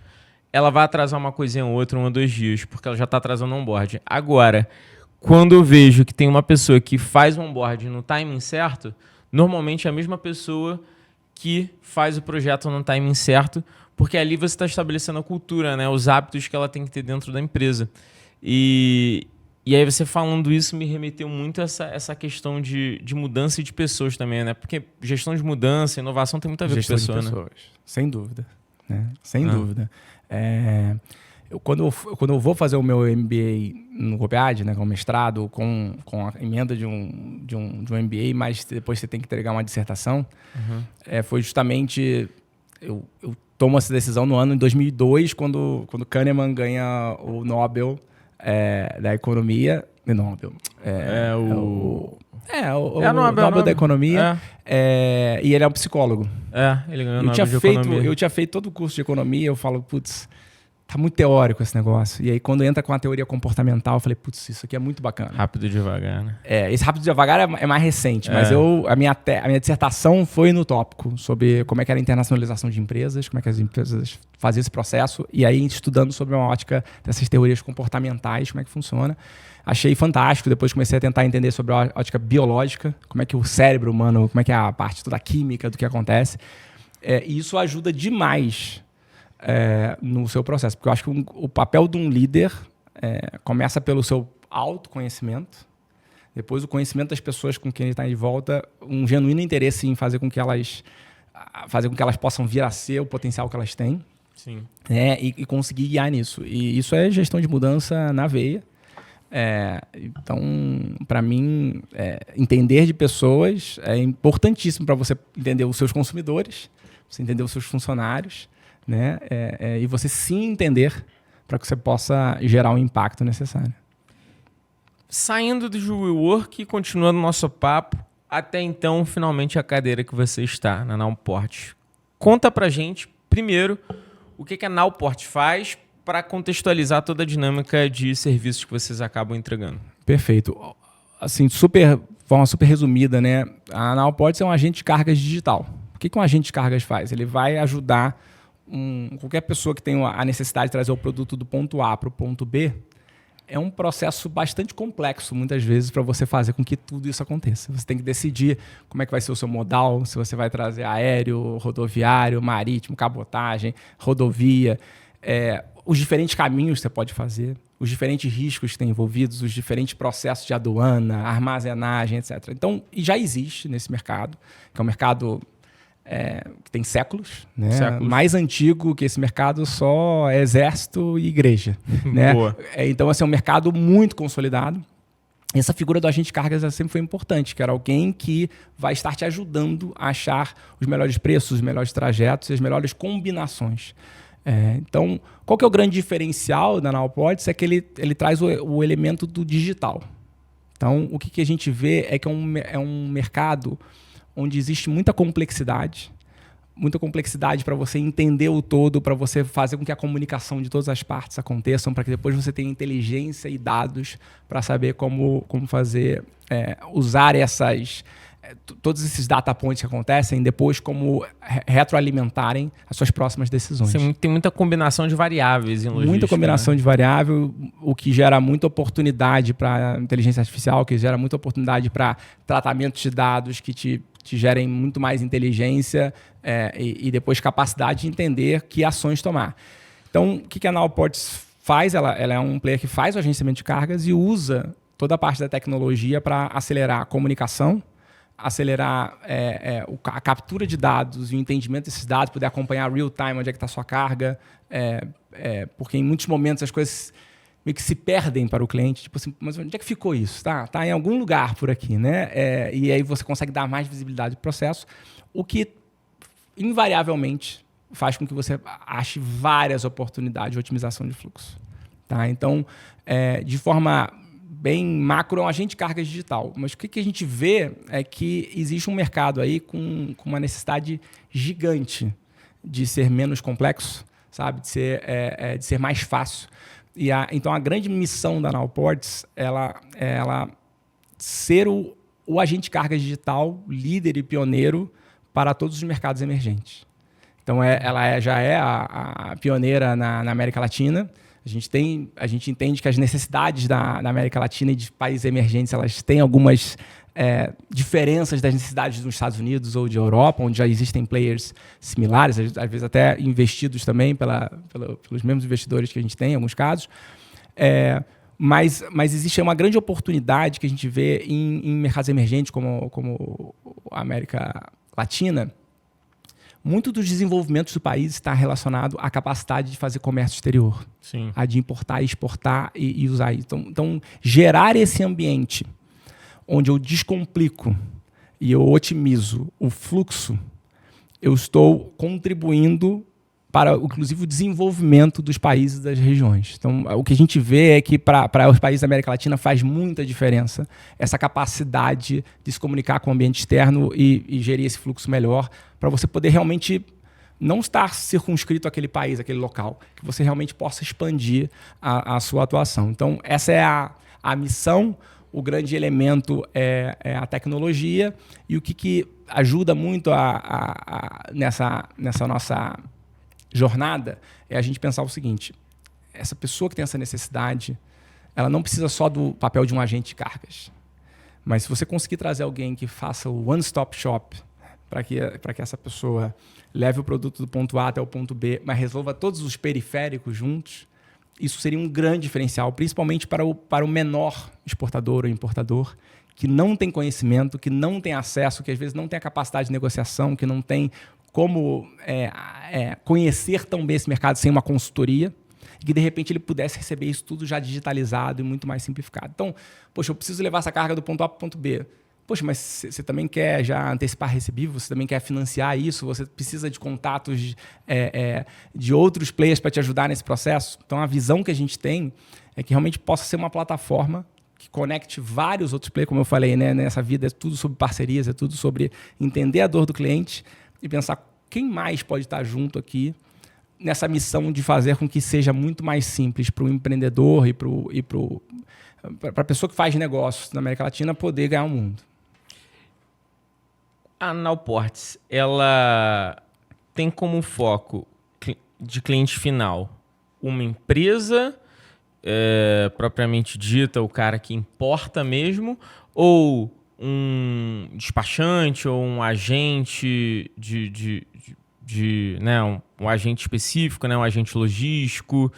ela vai atrasar uma coisinha ou outra, 1 ou 2 dias, porque ela já está atrasando o onboarding. Agora, quando eu vejo que tem uma pessoa que faz o onboarding no timing certo, normalmente é a mesma pessoa que faz o projeto no timing certo, porque ali você está estabelecendo a cultura, né? Os hábitos que ela tem que ter dentro da empresa. E aí você falando isso me remeteu muito a essa questão de mudança e de pessoas também, né? Porque gestão de mudança, inovação tem muito a ver com pessoas, né? Sem dúvida. Né? Sem dúvida. Quando eu vou fazer o meu MBA no COPEAD, né, com o mestrado, com a emenda de um MBA, mas depois você tem que entregar uma dissertação, foi justamente... Eu tomo essa decisão no ano de 2002, quando Kahneman ganha o Nobel da Economia. Nobel. O Nobel da Economia. E ele é um psicólogo. Ele ganhou o Nobel de Economia. Eu tinha feito todo o curso de Economia, eu falo, putz... tá muito teórico esse negócio. E aí, quando entra com a teoria comportamental, eu falei, putz, isso aqui é muito bacana. Rápido e devagar, né? Esse rápido e devagar é mais recente, mas a minha dissertação foi no tópico sobre como é que era a internacionalização de empresas, como é que as empresas faziam esse processo, e aí estudando sobre uma ótica dessas teorias comportamentais, como é que funciona. Achei fantástico, depois comecei a tentar entender sobre a ótica biológica, como é que o cérebro humano, como é que é a parte toda química do que acontece. E isso ajuda demais no seu processo, porque eu acho que o papel de um líder começa pelo seu autoconhecimento, depois o conhecimento das pessoas com quem ele está em volta, um genuíno interesse em fazer com que elas possam vir a ser o potencial que elas têm. Sim. E conseguir guiar nisso. E isso é gestão de mudança na veia. Então, para mim, entender de pessoas é importantíssimo para você entender os seus consumidores, você entender os seus funcionários, né? E você se entender para que você possa gerar o impacto necessário. Saindo do WeWork e continuando o nosso papo, até então, finalmente, a cadeira que você está, na Nowport. Conta pra gente, primeiro, o que a Nowport faz para contextualizar toda a dinâmica de serviços que vocês acabam entregando. Perfeito. Assim, forma super resumida, né? A Nowport é um agente de cargas digital. O que um agente de cargas faz? Ele vai ajudar qualquer pessoa que tenha a necessidade de trazer o produto do ponto A para o ponto B. É um processo bastante complexo, muitas vezes, para você fazer com que tudo isso aconteça. Você tem que decidir como é que vai ser o seu modal, se você vai trazer aéreo, rodoviário, marítimo, cabotagem, rodovia, os diferentes caminhos que você pode fazer, os diferentes riscos que tem envolvidos, os diferentes processos de aduana, armazenagem, etc. Então, e já existe nesse mercado, que é um mercado que tem séculos, né? Mais antigo que esse mercado só é exército e igreja. Né? Então, assim, é um mercado muito consolidado. Essa figura do agente de cargas sempre foi importante, que era alguém que vai estar te ajudando a achar os melhores preços, os melhores trajetos e as melhores combinações. Então, qual que é o grande diferencial da Nowport? É que ele traz o elemento do digital. Então, o que a gente vê é que é um mercado onde existe muita complexidade para você entender o todo, para você fazer com que a comunicação de todas as partes aconteçam, para que depois você tenha inteligência e dados para saber como fazer, usar todos esses data points que acontecem, depois como retroalimentarem as suas próximas decisões. Tem muita combinação de variáveis em logística. Muita combinação, né? De variável, o que gera muita oportunidade para inteligência artificial, que gera muita oportunidade para tratamento de dados que te gerem muito mais inteligência e depois capacidade de entender que ações tomar. Então, o que a Nowport faz? Ela é um player que faz o agenciamento de cargas e usa toda a parte da tecnologia para acelerar a comunicação, acelerar a captura de dados e o entendimento desses dados, poder acompanhar real time onde é que está a sua carga, porque em muitos momentos as coisas meio que se perdem para o cliente, tipo assim, mas onde é que ficou isso? Tá em algum lugar por aqui, né? E aí você consegue dar mais visibilidade do processo, o que invariavelmente faz com que você ache várias oportunidades de otimização de fluxo. Tá? Então, de forma bem macro, é um agente de carga digital. Mas o que a gente vê é que existe um mercado aí com uma necessidade gigante de ser menos complexo, sabe? De ser mais fácil. Então, a grande missão da Nowport ela ser o agente de carga digital líder e pioneiro para todos os mercados emergentes. Então, ela já é a pioneira na América Latina. A gente entende que as necessidades da América Latina e de países emergentes elas têm algumas diferenças das necessidades dos Estados Unidos ou de Europa, onde já existem players similares, às vezes até investidos também pelos mesmos investidores que a gente tem em alguns casos. Mas existe uma grande oportunidade que a gente vê em mercados emergentes como a América Latina. Muito dos desenvolvimentos do país está relacionado à capacidade de fazer comércio exterior. Sim. A de importar, exportar e usar isso. Então, gerar esse ambiente onde eu descomplico e eu otimizo o fluxo, eu estou contribuindo para, inclusive, o desenvolvimento dos países e das regiões. Então, o que a gente vê é que para os países da América Latina faz muita diferença essa capacidade de se comunicar com o ambiente externo e gerir esse fluxo melhor para você poder realmente não estar circunscrito àquele país, àquele local, que você realmente possa expandir a sua atuação. Então, essa é a missão. O grande elemento é a tecnologia, e o que ajuda muito nessa nossa jornada é a gente pensar o seguinte: essa pessoa que tem essa necessidade, ela não precisa só do papel de um agente de cargas, mas se você conseguir trazer alguém que faça o one-stop shop para que essa pessoa leve o produto do ponto A até o ponto B, mas resolva todos os periféricos juntos, isso seria um grande diferencial, principalmente para o menor exportador ou importador, que não tem conhecimento, que não tem acesso, que às vezes não tem a capacidade de negociação, que não tem como conhecer tão bem esse mercado sem uma consultoria, e que de repente ele pudesse receber isso tudo já digitalizado e muito mais simplificado. Então, poxa, eu preciso levar essa carga do ponto A para o ponto B. Poxa, mas você também quer já antecipar recebível, você também quer financiar isso, você precisa de contatos de outros players para te ajudar nesse processo. Então, a visão que a gente tem é que realmente possa ser uma plataforma que conecte vários outros players, como eu falei, né? Nessa vida é tudo sobre parcerias, é tudo sobre entender a dor do cliente e pensar quem mais pode estar junto aqui nessa missão de fazer com que seja muito mais simples para o empreendedor e para a pessoa que faz negócios na América Latina poder ganhar o mundo. A Nowports, ela tem como foco de cliente final uma empresa propriamente dita, o cara que importa mesmo, ou um despachante ou um agente um agente específico, né, um agente logístico?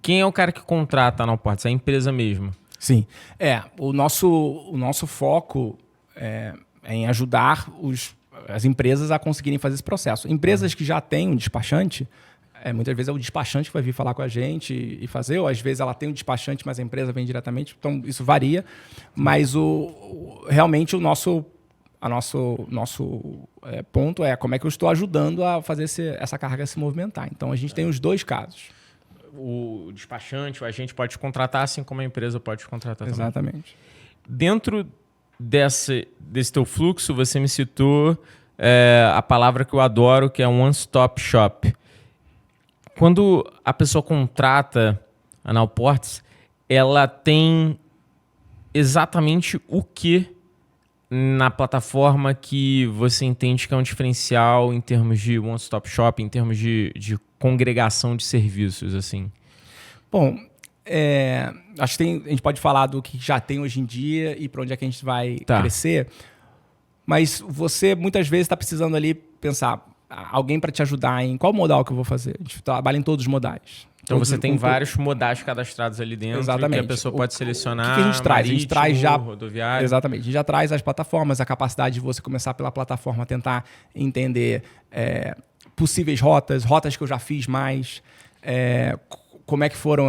Quem é o cara que contrata a Nowports? É a empresa mesmo? Sim. O nosso foco é em ajudar as empresas a conseguirem fazer esse processo. Empresas que já têm um despachante, muitas vezes é o despachante que vai vir falar com a gente e fazer, ou às vezes ela tem um despachante, mas a empresa vem diretamente, então isso varia. Mas realmente o nosso ponto é como é que eu estou ajudando a fazer essa carga se movimentar. Então a gente tem os dois casos. O despachante, o agente pode te contratar, assim como a empresa pode te contratar também. Exatamente. Dentro desse teu fluxo, você me citou a palavra que eu adoro, que é um one-stop shop. Quando a pessoa contrata a Nowports, ela tem exatamente o que na plataforma que você entende que é um diferencial em termos de one-stop shop, em termos de congregação de serviços, assim? Bom, acho que a gente pode falar do que já tem hoje em dia e para onde é que a gente vai crescer, mas você muitas vezes está precisando ali pensar alguém para te ajudar em qual modal que eu vou fazer. A gente trabalha em todos os modais. Então você tem vários modais cadastrados ali dentro. Exatamente. Que a pessoa pode selecionar. O que a gente traz? A gente traz já rodoviário. Exatamente. A gente já traz as plataformas, a capacidade de você começar pela plataforma, tentar entender possíveis rotas que eu já fiz mais, como é que foram,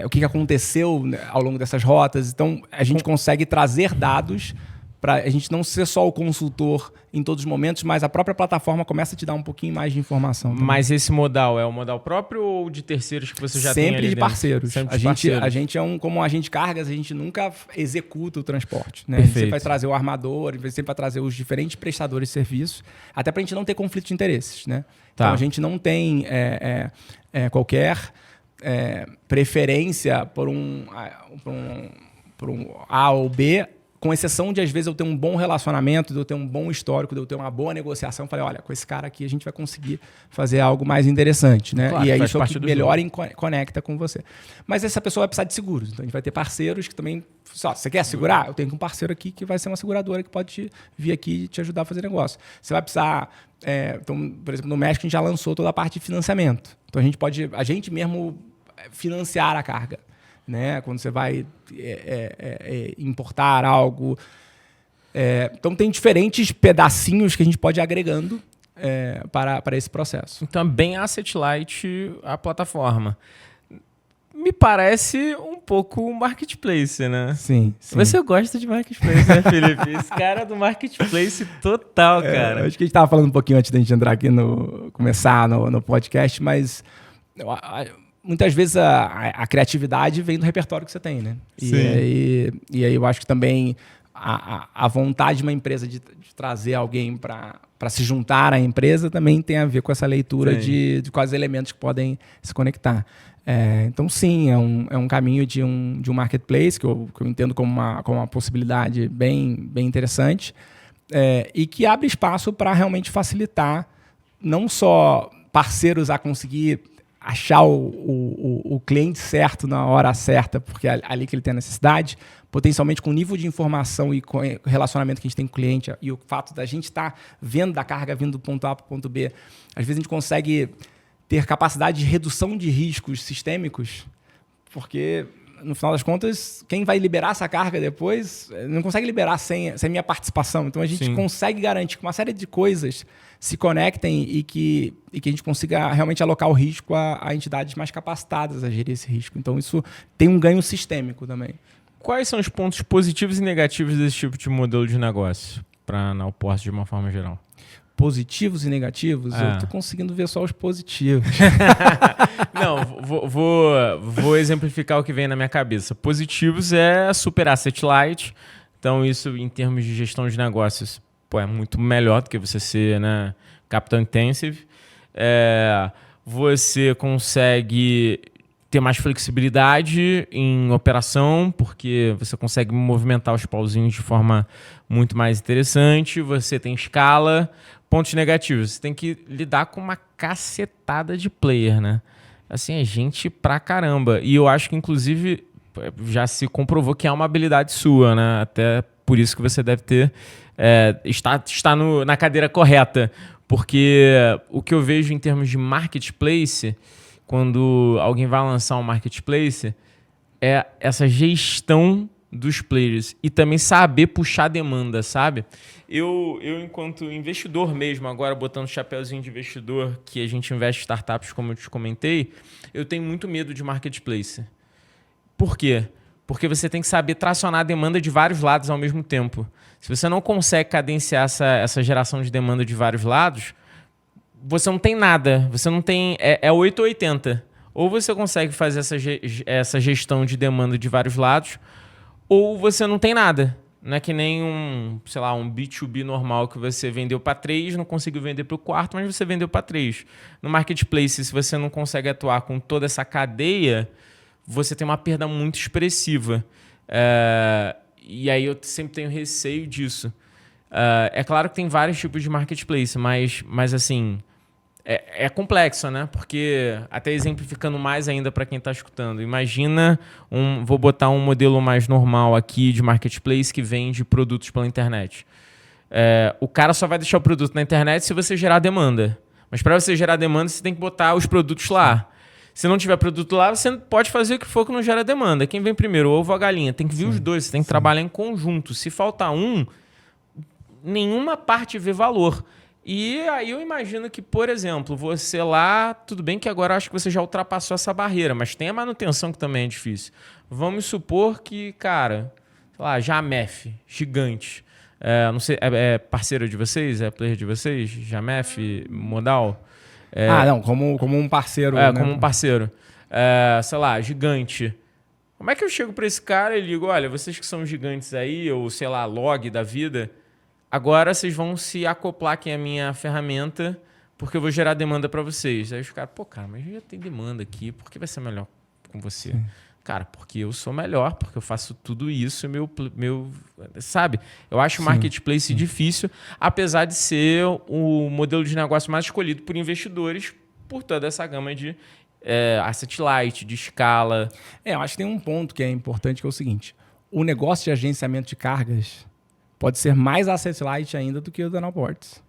o que aconteceu ao longo dessas rotas. Então a gente consegue trazer dados para a gente não ser só o consultor em todos os momentos, mas a própria plataforma começa a te dar um pouquinho mais de informação também. Mas esse modal é o modal próprio ou de terceiros que você já tem ali Sempre de dentro? parceiros. Sempre de parceiros. A gente como agente de cargas, a gente nunca executa o transporte. Né? A Perfeito. gente sempre vai trazer o armador, a gente sempre vai trazer os diferentes prestadores de serviço, até para a gente não ter conflito de interesses. Né? Então a gente não tem qualquer preferência por um A ou B, com exceção de, às vezes, eu ter um bom relacionamento, de eu ter um bom histórico, de eu ter uma boa negociação. Eu falei, olha, com esse cara aqui a gente vai conseguir fazer algo mais interessante. Né? Claro, e aí isso é o que melhor conecta com você. Mas essa pessoa vai precisar de seguros. Então a gente vai ter parceiros que também... Você quer segurar? Eu tenho um parceiro aqui que vai ser uma seguradora que pode vir aqui e te ajudar a fazer negócio. Você vai precisar... então, por exemplo, no México a gente já lançou toda a parte de financiamento. Então a gente mesmo financiar a carga. Né? Quando você vai importar algo. Então, tem diferentes pedacinhos que a gente pode ir agregando para esse processo. Então, é bem asset light a plataforma. Me parece um pouco marketplace, né? Sim. Você gosta de marketplace, né, Felipe? Esse cara é do marketplace total, cara. Acho que a gente estava falando um pouquinho antes da gente entrar aqui começar no podcast, mas... muitas vezes a criatividade vem do repertório que você tem, né? E aí eu acho que também a vontade de uma empresa de trazer alguém para se juntar à empresa também tem a ver com essa leitura de quais elementos que podem se conectar. Então, sim, é um caminho de um marketplace que eu entendo como uma possibilidade bem interessante e que abre espaço para realmente facilitar não só parceiros a conseguir achar o cliente certo na hora certa, porque é ali que ele tem a necessidade, potencialmente com o nível de informação e com o relacionamento que a gente tem com o cliente e o fato da gente estar vendo da carga vindo do ponto A para o ponto B, às vezes a gente consegue ter capacidade de redução de riscos sistêmicos, porque, no final das contas, quem vai liberar essa carga depois não consegue liberar sem minha participação. Então, a gente consegue garantir que uma série de coisas se conectem e que a gente consiga realmente alocar o risco a entidades mais capacitadas a gerir esse risco. Então, isso tem um ganho sistêmico também. Quais são os pontos positivos e negativos desse tipo de modelo de negócio para a Nowports de uma forma geral? Positivos e negativos? Eu estou conseguindo ver só os positivos. Não, vou exemplificar o que vem na minha cabeça. Positivos é super asset light. Então, isso em termos de gestão de negócios é muito melhor do que você ser, né, capital intensive. Você consegue ter mais flexibilidade em operação, porque você consegue movimentar os pauzinhos de forma muito mais interessante. Você tem escala. Pontos negativos, você tem que lidar com uma cacetada de player, né? Assim, é gente pra caramba. E eu acho que, inclusive, já se comprovou que é uma habilidade sua, né? Até por isso que você deve ter... está na cadeira correta. Porque o que eu vejo em termos de marketplace, quando alguém vai lançar um marketplace, é essa gestão dos players e também saber puxar demanda, sabe? Eu enquanto investidor mesmo, agora botando o chapéuzinho de investidor, que a gente investe em startups, como eu te comentei, eu tenho muito medo de marketplace. Por quê? Porque você tem que saber tracionar a demanda de vários lados ao mesmo tempo. Se você não consegue cadenciar essa geração de demanda de vários lados, você não tem nada. Você não tem... É 8 ou 80. Ou você consegue fazer essa gestão de demanda de vários lados, ou você não tem nada. Não é que nem um B2B normal que você vendeu para 3, não conseguiu vender para o quarto, mas você vendeu para 3. No marketplace, se você não consegue atuar com toda essa cadeia, você tem uma perda muito expressiva. E aí eu sempre tenho receio disso. É claro que tem vários tipos de marketplace, mas assim... É complexo, né? Porque, até exemplificando mais ainda para quem está escutando, imagina, vou botar um modelo mais normal aqui de marketplace que vende produtos pela internet. O cara só vai deixar o produto na internet se você gerar demanda. Mas para você gerar demanda, você tem que botar os produtos lá. Se não tiver produto lá, você pode fazer o que for que não gera demanda. Quem vem primeiro, o ovo ou a galinha? Tem que vir os dois, você tem que trabalhar em conjunto. Se faltar um, nenhuma parte vê valor. E aí eu imagino que, por exemplo, você lá, tudo bem que agora acho que você já ultrapassou essa barreira, mas tem a manutenção que também é difícil. Vamos supor que, cara, sei lá, Jamef, gigante. Não sei, é parceiro de vocês? É player de vocês? Jamef, Modal? Não, como um parceiro. Né? Como um parceiro. Sei lá, gigante. Como é que eu chego para esse cara e digo, olha, vocês que são gigantes aí, ou sei lá, log da vida... Agora vocês vão se acoplar aqui à minha ferramenta, porque eu vou gerar demanda para vocês. Aí os caras, cara, mas já tem demanda aqui, por que vai ser melhor com você? Sim. Cara, porque eu sou melhor, porque eu faço tudo isso, sabe? Eu acho o marketplace difícil, apesar de ser o modelo de negócio mais escolhido por investidores, por toda essa gama de asset light, de escala. Eu acho que tem um ponto que é importante, que é o seguinte. O negócio de agenciamento de cargas pode ser mais asset light ainda do que o da Nowports.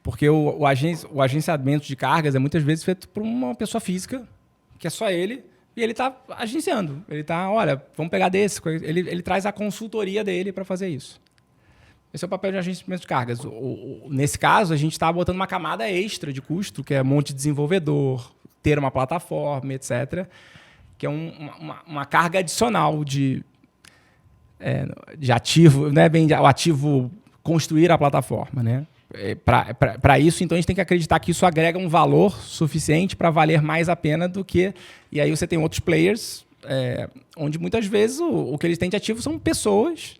Porque o agenciamento de cargas é muitas vezes feito por uma pessoa física, que é só ele, e ele está agenciando. Ele está, olha, vamos pegar desse. Ele traz a consultoria dele para fazer isso. Esse é o papel de agenciamento de cargas. Nesse caso, a gente está botando uma camada extra de custo, que é um monte de desenvolvedor, ter uma plataforma, etc., que é uma carga adicional de ativo, não é bem o ativo construir a plataforma, né? Para isso, então, a gente tem que acreditar que isso agrega um valor suficiente para valer mais a pena do que... E aí você tem outros players, onde muitas vezes o que eles têm de ativo são pessoas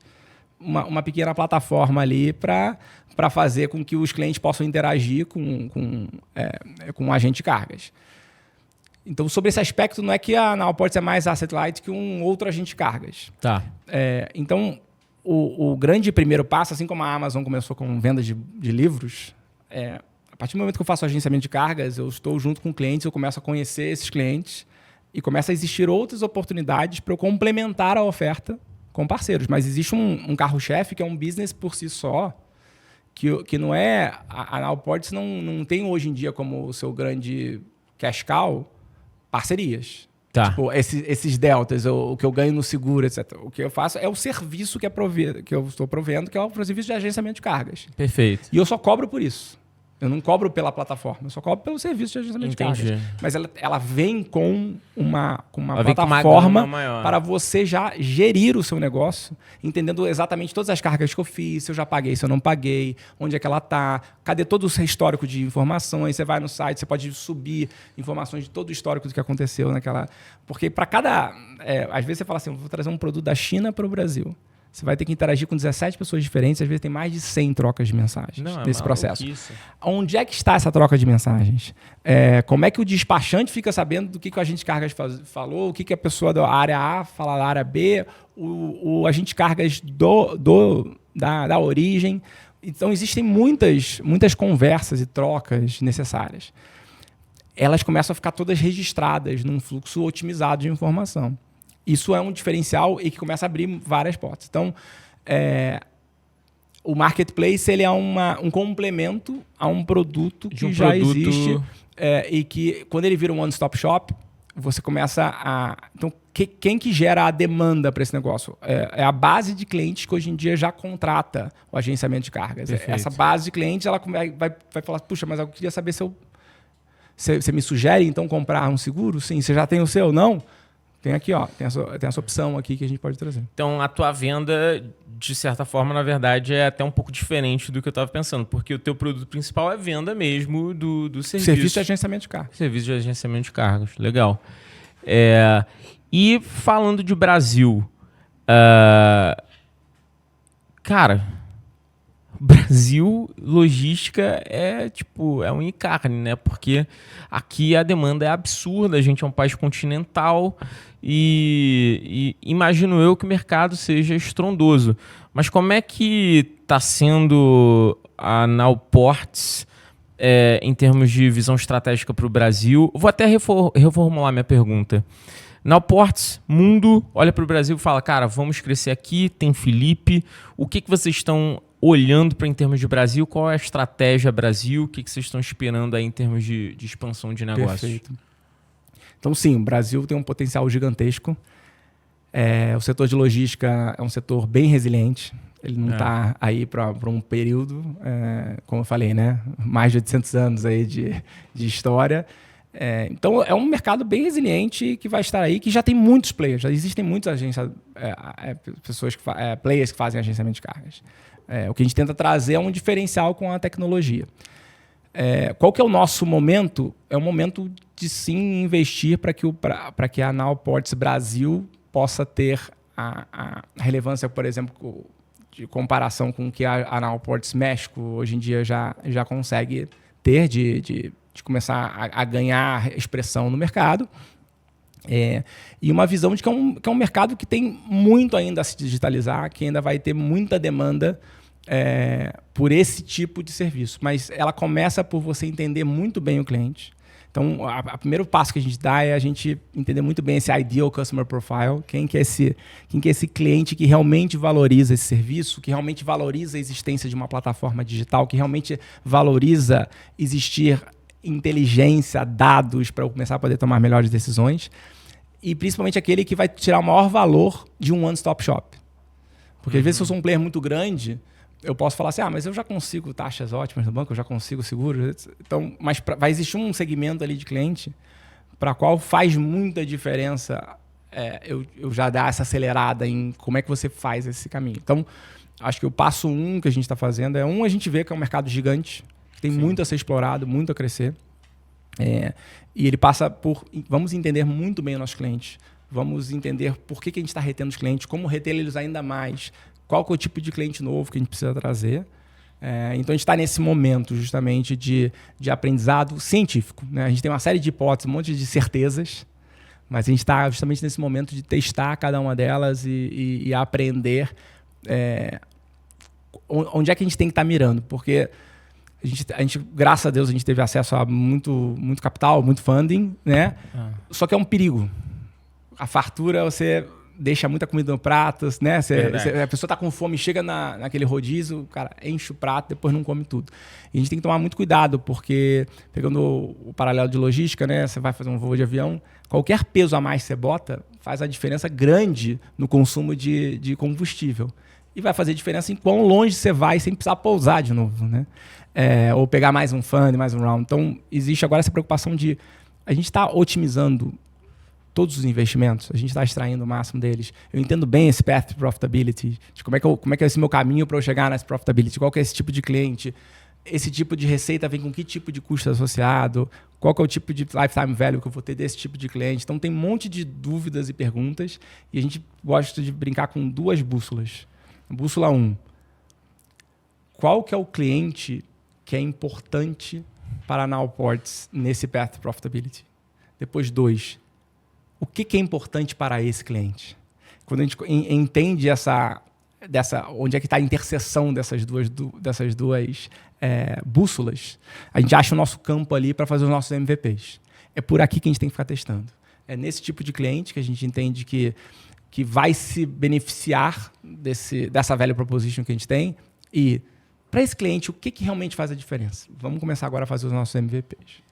uma pequena plataforma ali para fazer com que os clientes possam interagir com o agente de cargas. Então, sobre esse aspecto, não é que a Nowports é mais asset light que um outro agente de cargas. Tá. Então, o grande primeiro passo, assim como a Amazon começou com venda de livros, a partir do momento que eu faço agenciamento de cargas, eu estou junto com clientes, eu começo a conhecer esses clientes e começa a existir outras oportunidades para eu complementar a oferta com parceiros. Mas existe um carro-chefe que é um business por si só, que não é... A Nowports não tem hoje em dia como o seu grande cash cow parcerias. Tá. Tipo, esses deltas, o que eu ganho no seguro, etc. O que eu faço é o serviço que eu estou provendo, que é o serviço de agenciamento de cargas. Perfeito. E eu só cobro por isso. Eu não cobro pela plataforma, eu só cobro pelo serviço de agenciamento de cargas. Mas ela vem com uma plataforma para você já gerir o seu negócio, entendendo exatamente todas as cargas que eu fiz, se eu já paguei, se eu não paguei, onde é que ela está, cadê todo o histórico de informações. Você vai no site, você pode subir informações de todo o histórico do que aconteceu naquela... Porque para cada... às vezes você fala assim, vou trazer um produto da China para o Brasil. Você vai ter que interagir com 17 pessoas diferentes, às vezes tem mais de 100 trocas de mensagens nesse processo. Onde é que está essa troca de mensagens? Como é que o despachante fica sabendo do que o agente de cargas falou, o que a pessoa da área A fala da área B, o agente de cargas da origem. Então, existem muitas conversas e trocas necessárias. Elas começam a ficar todas registradas num fluxo otimizado de informação. Isso é um diferencial e que começa a abrir várias portas. Então, o marketplace ele é um complemento a um produto que já existe e que, quando ele vira um one-stop shop, você começa a... Então, quem que gera a demanda para esse negócio? É a base de clientes que hoje em dia já contrata o agenciamento de cargas. Perfeito. Essa base de clientes ela vai falar, puxa, mas eu queria saber se você me sugere, então, comprar um seguro? Sim. Você já tem o seu? Não? Tem aqui, ó, tem essa opção aqui que a gente pode trazer. Então, a tua venda, de certa forma, na verdade, é até um pouco diferente do que eu estava pensando, porque o teu produto principal é venda mesmo do serviço. Serviço de agenciamento de cargas. Serviço de agenciamento de cargas, legal. E falando de Brasil, cara, Brasil, logística é unha e carne, né? Porque aqui a demanda é absurda, a gente é um país continental e imagino eu que o mercado seja estrondoso. Mas como é que está sendo a Nowports em termos de visão estratégica para o Brasil? Vou até reformular minha pergunta. Nowports, mundo, olha para o Brasil e fala, cara, vamos crescer aqui, tem Felipe, o que vocês estão olhando para em termos de Brasil, qual é a estratégia Brasil, o que vocês estão esperando aí em termos de expansão de negócios? Perfeito. Então, sim, o Brasil tem um potencial gigantesco. O setor de logística é um setor bem resiliente. Ele não está aí para um período, como eu falei, né? Mais de 800 anos aí de história. Então, é um mercado bem resiliente que vai estar aí, que já tem muitos players. Já existem muitas agências, players que fazem agenciamento de cargas. O que a gente tenta trazer é um diferencial com a tecnologia. Qual que é o nosso momento? É um momento de sim investir para que a Nowports Brasil possa ter a relevância, por exemplo, de comparação com o que a Nowports México hoje em dia já consegue ter, de começar a ganhar expressão no mercado. E uma visão de que é um mercado que tem muito ainda a se digitalizar, que ainda vai ter muita demanda por esse tipo de serviço. Mas ela começa por você entender muito bem o cliente. Então, o primeiro passo que a gente dá é a gente entender muito bem esse ideal customer profile, quem que é esse cliente que realmente valoriza esse serviço, que realmente valoriza a existência de uma plataforma digital, que realmente valoriza existir inteligência, dados para eu começar a poder tomar melhores decisões. E principalmente aquele que vai tirar o maior valor de um one-stop shop. Porque às vezes se eu sou um player muito grande, eu posso falar assim, mas eu já consigo taxas ótimas no banco, eu já consigo seguros. Então, mas vai existir um segmento ali de cliente para qual faz muita diferença eu já dar essa acelerada em como é que você faz esse caminho. Então, acho que o passo 1 que a gente está fazendo a gente vê que é um mercado gigante, que tem muito a ser explorado, muito a crescer. E ele passa por... Vamos entender muito bem os nossos clientes. Vamos entender por que a gente está retendo os clientes, como reter eles ainda mais, qual que é o tipo de cliente novo que a gente precisa trazer. Então, a gente está nesse momento, justamente, de aprendizado científico, né? A gente tem uma série de hipóteses, um monte de certezas, mas a gente está justamente nesse momento de testar cada uma delas e aprender onde é que a gente tem que estar mirando. Porque a gente, graças a Deus, a gente teve acesso a muito capital, muito funding, né? Só que é um perigo. A fartura, você deixa muita comida no prato, né? A pessoa está com fome, chega naquele rodízio, o cara enche o prato, depois não come tudo. E a gente tem que tomar muito cuidado, porque, pegando o paralelo de logística, né? Você vai fazer um voo de avião, qualquer peso a mais que você bota faz a diferença grande no consumo de combustível. E vai fazer diferença em quão longe você vai sem precisar pousar de novo, né? Ou pegar mais um fund, mais um round. Então, existe agora essa preocupação de a gente está otimizando todos os investimentos, a gente está extraindo o máximo deles. Eu entendo bem esse path to profitability, de como é que é esse meu caminho para eu chegar nessa profitability, qual que é esse tipo de cliente, esse tipo de receita vem com que tipo de custo associado, qual que é o tipo de lifetime value que eu vou ter desse tipo de cliente. Então tem um monte de dúvidas e perguntas e a gente gosta de brincar com 2 bússolas. Bússola 1, qual que é o cliente que é importante para a Nowports nesse path to profitability? Depois 2, o que é importante para esse cliente? Quando a gente entende onde é que está a interseção dessas duas bússolas, a gente acha o nosso campo ali para fazer os nossos MVPs. É por aqui que a gente tem que ficar testando. É nesse tipo de cliente que a gente entende que vai se beneficiar dessa value proposition que a gente tem. E, para esse cliente, o que realmente faz a diferença? Vamos começar agora a fazer os nossos MVPs.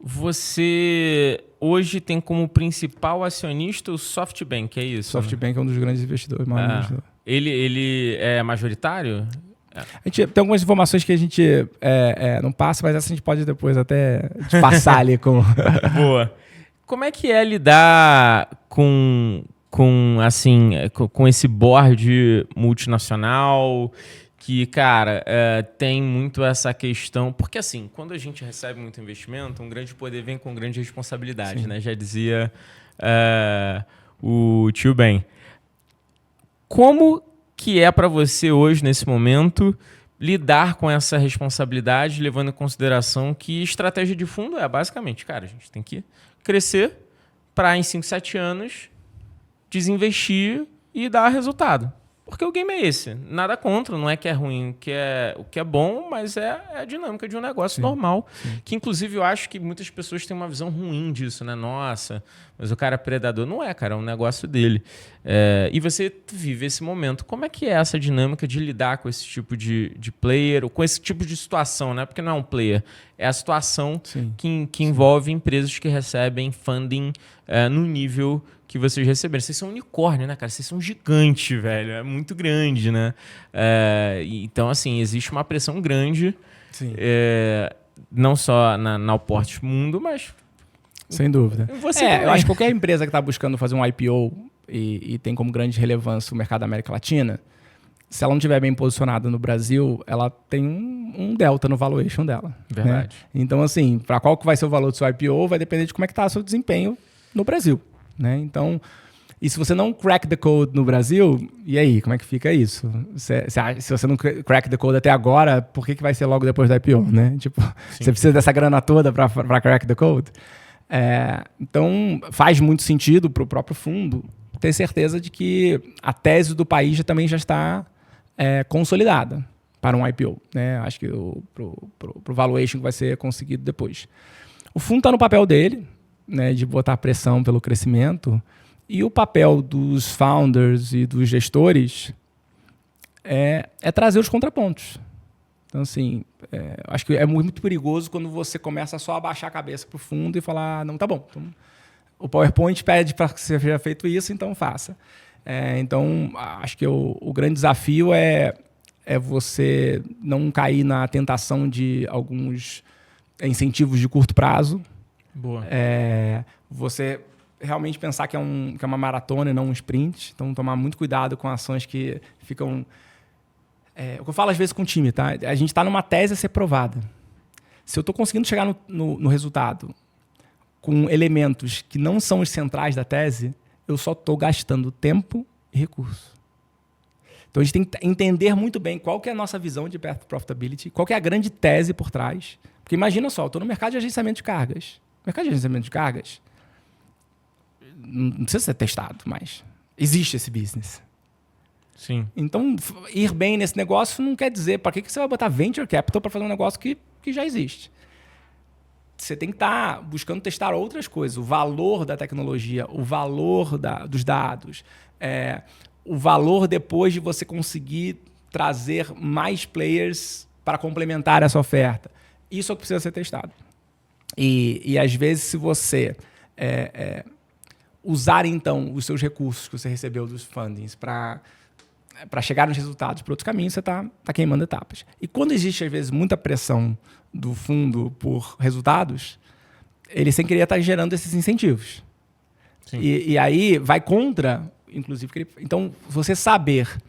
Você hoje tem como principal acionista o SoftBank, é isso? SoftBank é um dos grandes investidores. Ele é majoritário? A gente tem algumas informações que a gente não passa, mas essa a gente pode depois até passar ali com... Boa. Como é que é lidar com esse board multinacional que, cara, tem muito essa questão... Porque, assim, quando a gente recebe muito investimento, um grande poder vem com grande responsabilidade, né? Já dizia o tio Ben. Como que é para você hoje, nesse momento, lidar com essa responsabilidade, levando em consideração que estratégia de fundo é, basicamente, cara, a gente tem que crescer para, em 5, 7 anos, desinvestir e dar resultado. Porque o game é esse. Nada contra, não é que é ruim, o que é bom, mas é a dinâmica de um negócio normal. Sim. Que, inclusive, eu acho que muitas pessoas têm uma visão ruim disso, né? Nossa, mas o cara é predador. Não é, cara, é um negócio dele. E você vive esse momento. Como é que é essa dinâmica de lidar com esse tipo de player, ou com esse tipo de situação, né? Porque não é um player, é a situação que envolve empresas que recebem funding no nível que vocês receberam. Vocês são um unicórnio, né, cara? Vocês são um gigante, velho. É muito grande, né? Então, assim, existe uma pressão grande, não só na Nowports Mundo, mas... Sem dúvida. Eu acho que qualquer empresa que está buscando fazer um IPO e tem como grande relevância o mercado da América Latina, se ela não estiver bem posicionada no Brasil, ela tem um delta no valuation dela. Verdade. Né? Então, assim, para qual que vai ser o valor do seu IPO, vai depender de como é que está o seu desempenho no Brasil. Né? Então, e se você não crack the code no Brasil, e aí, como é que fica isso? Se você não crack the code até agora, por que vai ser logo depois da IPO? Né? Tipo, você precisa dessa grana toda para crack the code? Então, faz muito sentido para o próprio fundo ter certeza de que a tese do país também já está consolidada para um IPO. Né? Acho que pro valuation que vai ser conseguido depois. O fundo está no papel dele, né, de botar pressão pelo crescimento, e o papel dos founders e dos gestores é trazer os contrapontos. Então, assim, acho que é muito perigoso quando você começa só a baixar a cabeça para o fundo e falar, não, tá bom, então, o PowerPoint pede para que seja feito isso, então faça. Então, acho que o grande desafio é você não cair na tentação de alguns incentivos de curto prazo. Boa. Você realmente pensar que é uma maratona e não um sprint. Então, tomar muito cuidado com ações que ficam... o que eu falo às vezes com o time, tá? A gente está numa tese a ser provada. Se eu estou conseguindo chegar no resultado com elementos que não são os centrais da tese, eu só estou gastando tempo e recurso. Então, a gente tem que entender muito bem qual que é a nossa visão de Path to Profitability, qual que é a grande tese por trás. Porque imagina só, eu estou no mercado de agenciamento de cargas. O mercado de agenciamento de cargas não precisa ser testado, mas existe esse business. Sim. Então, ir bem nesse negócio não quer dizer para que você vai botar venture capital para fazer um negócio que já existe. Você tem que estar buscando testar outras coisas. O valor da tecnologia, o valor dos dados, o valor depois de você conseguir trazer mais players para complementar essa oferta. Isso é o que precisa ser testado. E às vezes, se você usar, então, os seus recursos que você recebeu dos fundings para chegar nos resultados por outros caminhos, você está queimando etapas. E quando existe, às vezes, muita pressão do fundo por resultados, ele sem querer está gerando esses incentivos. E aí vai contra, inclusive... Então, você saber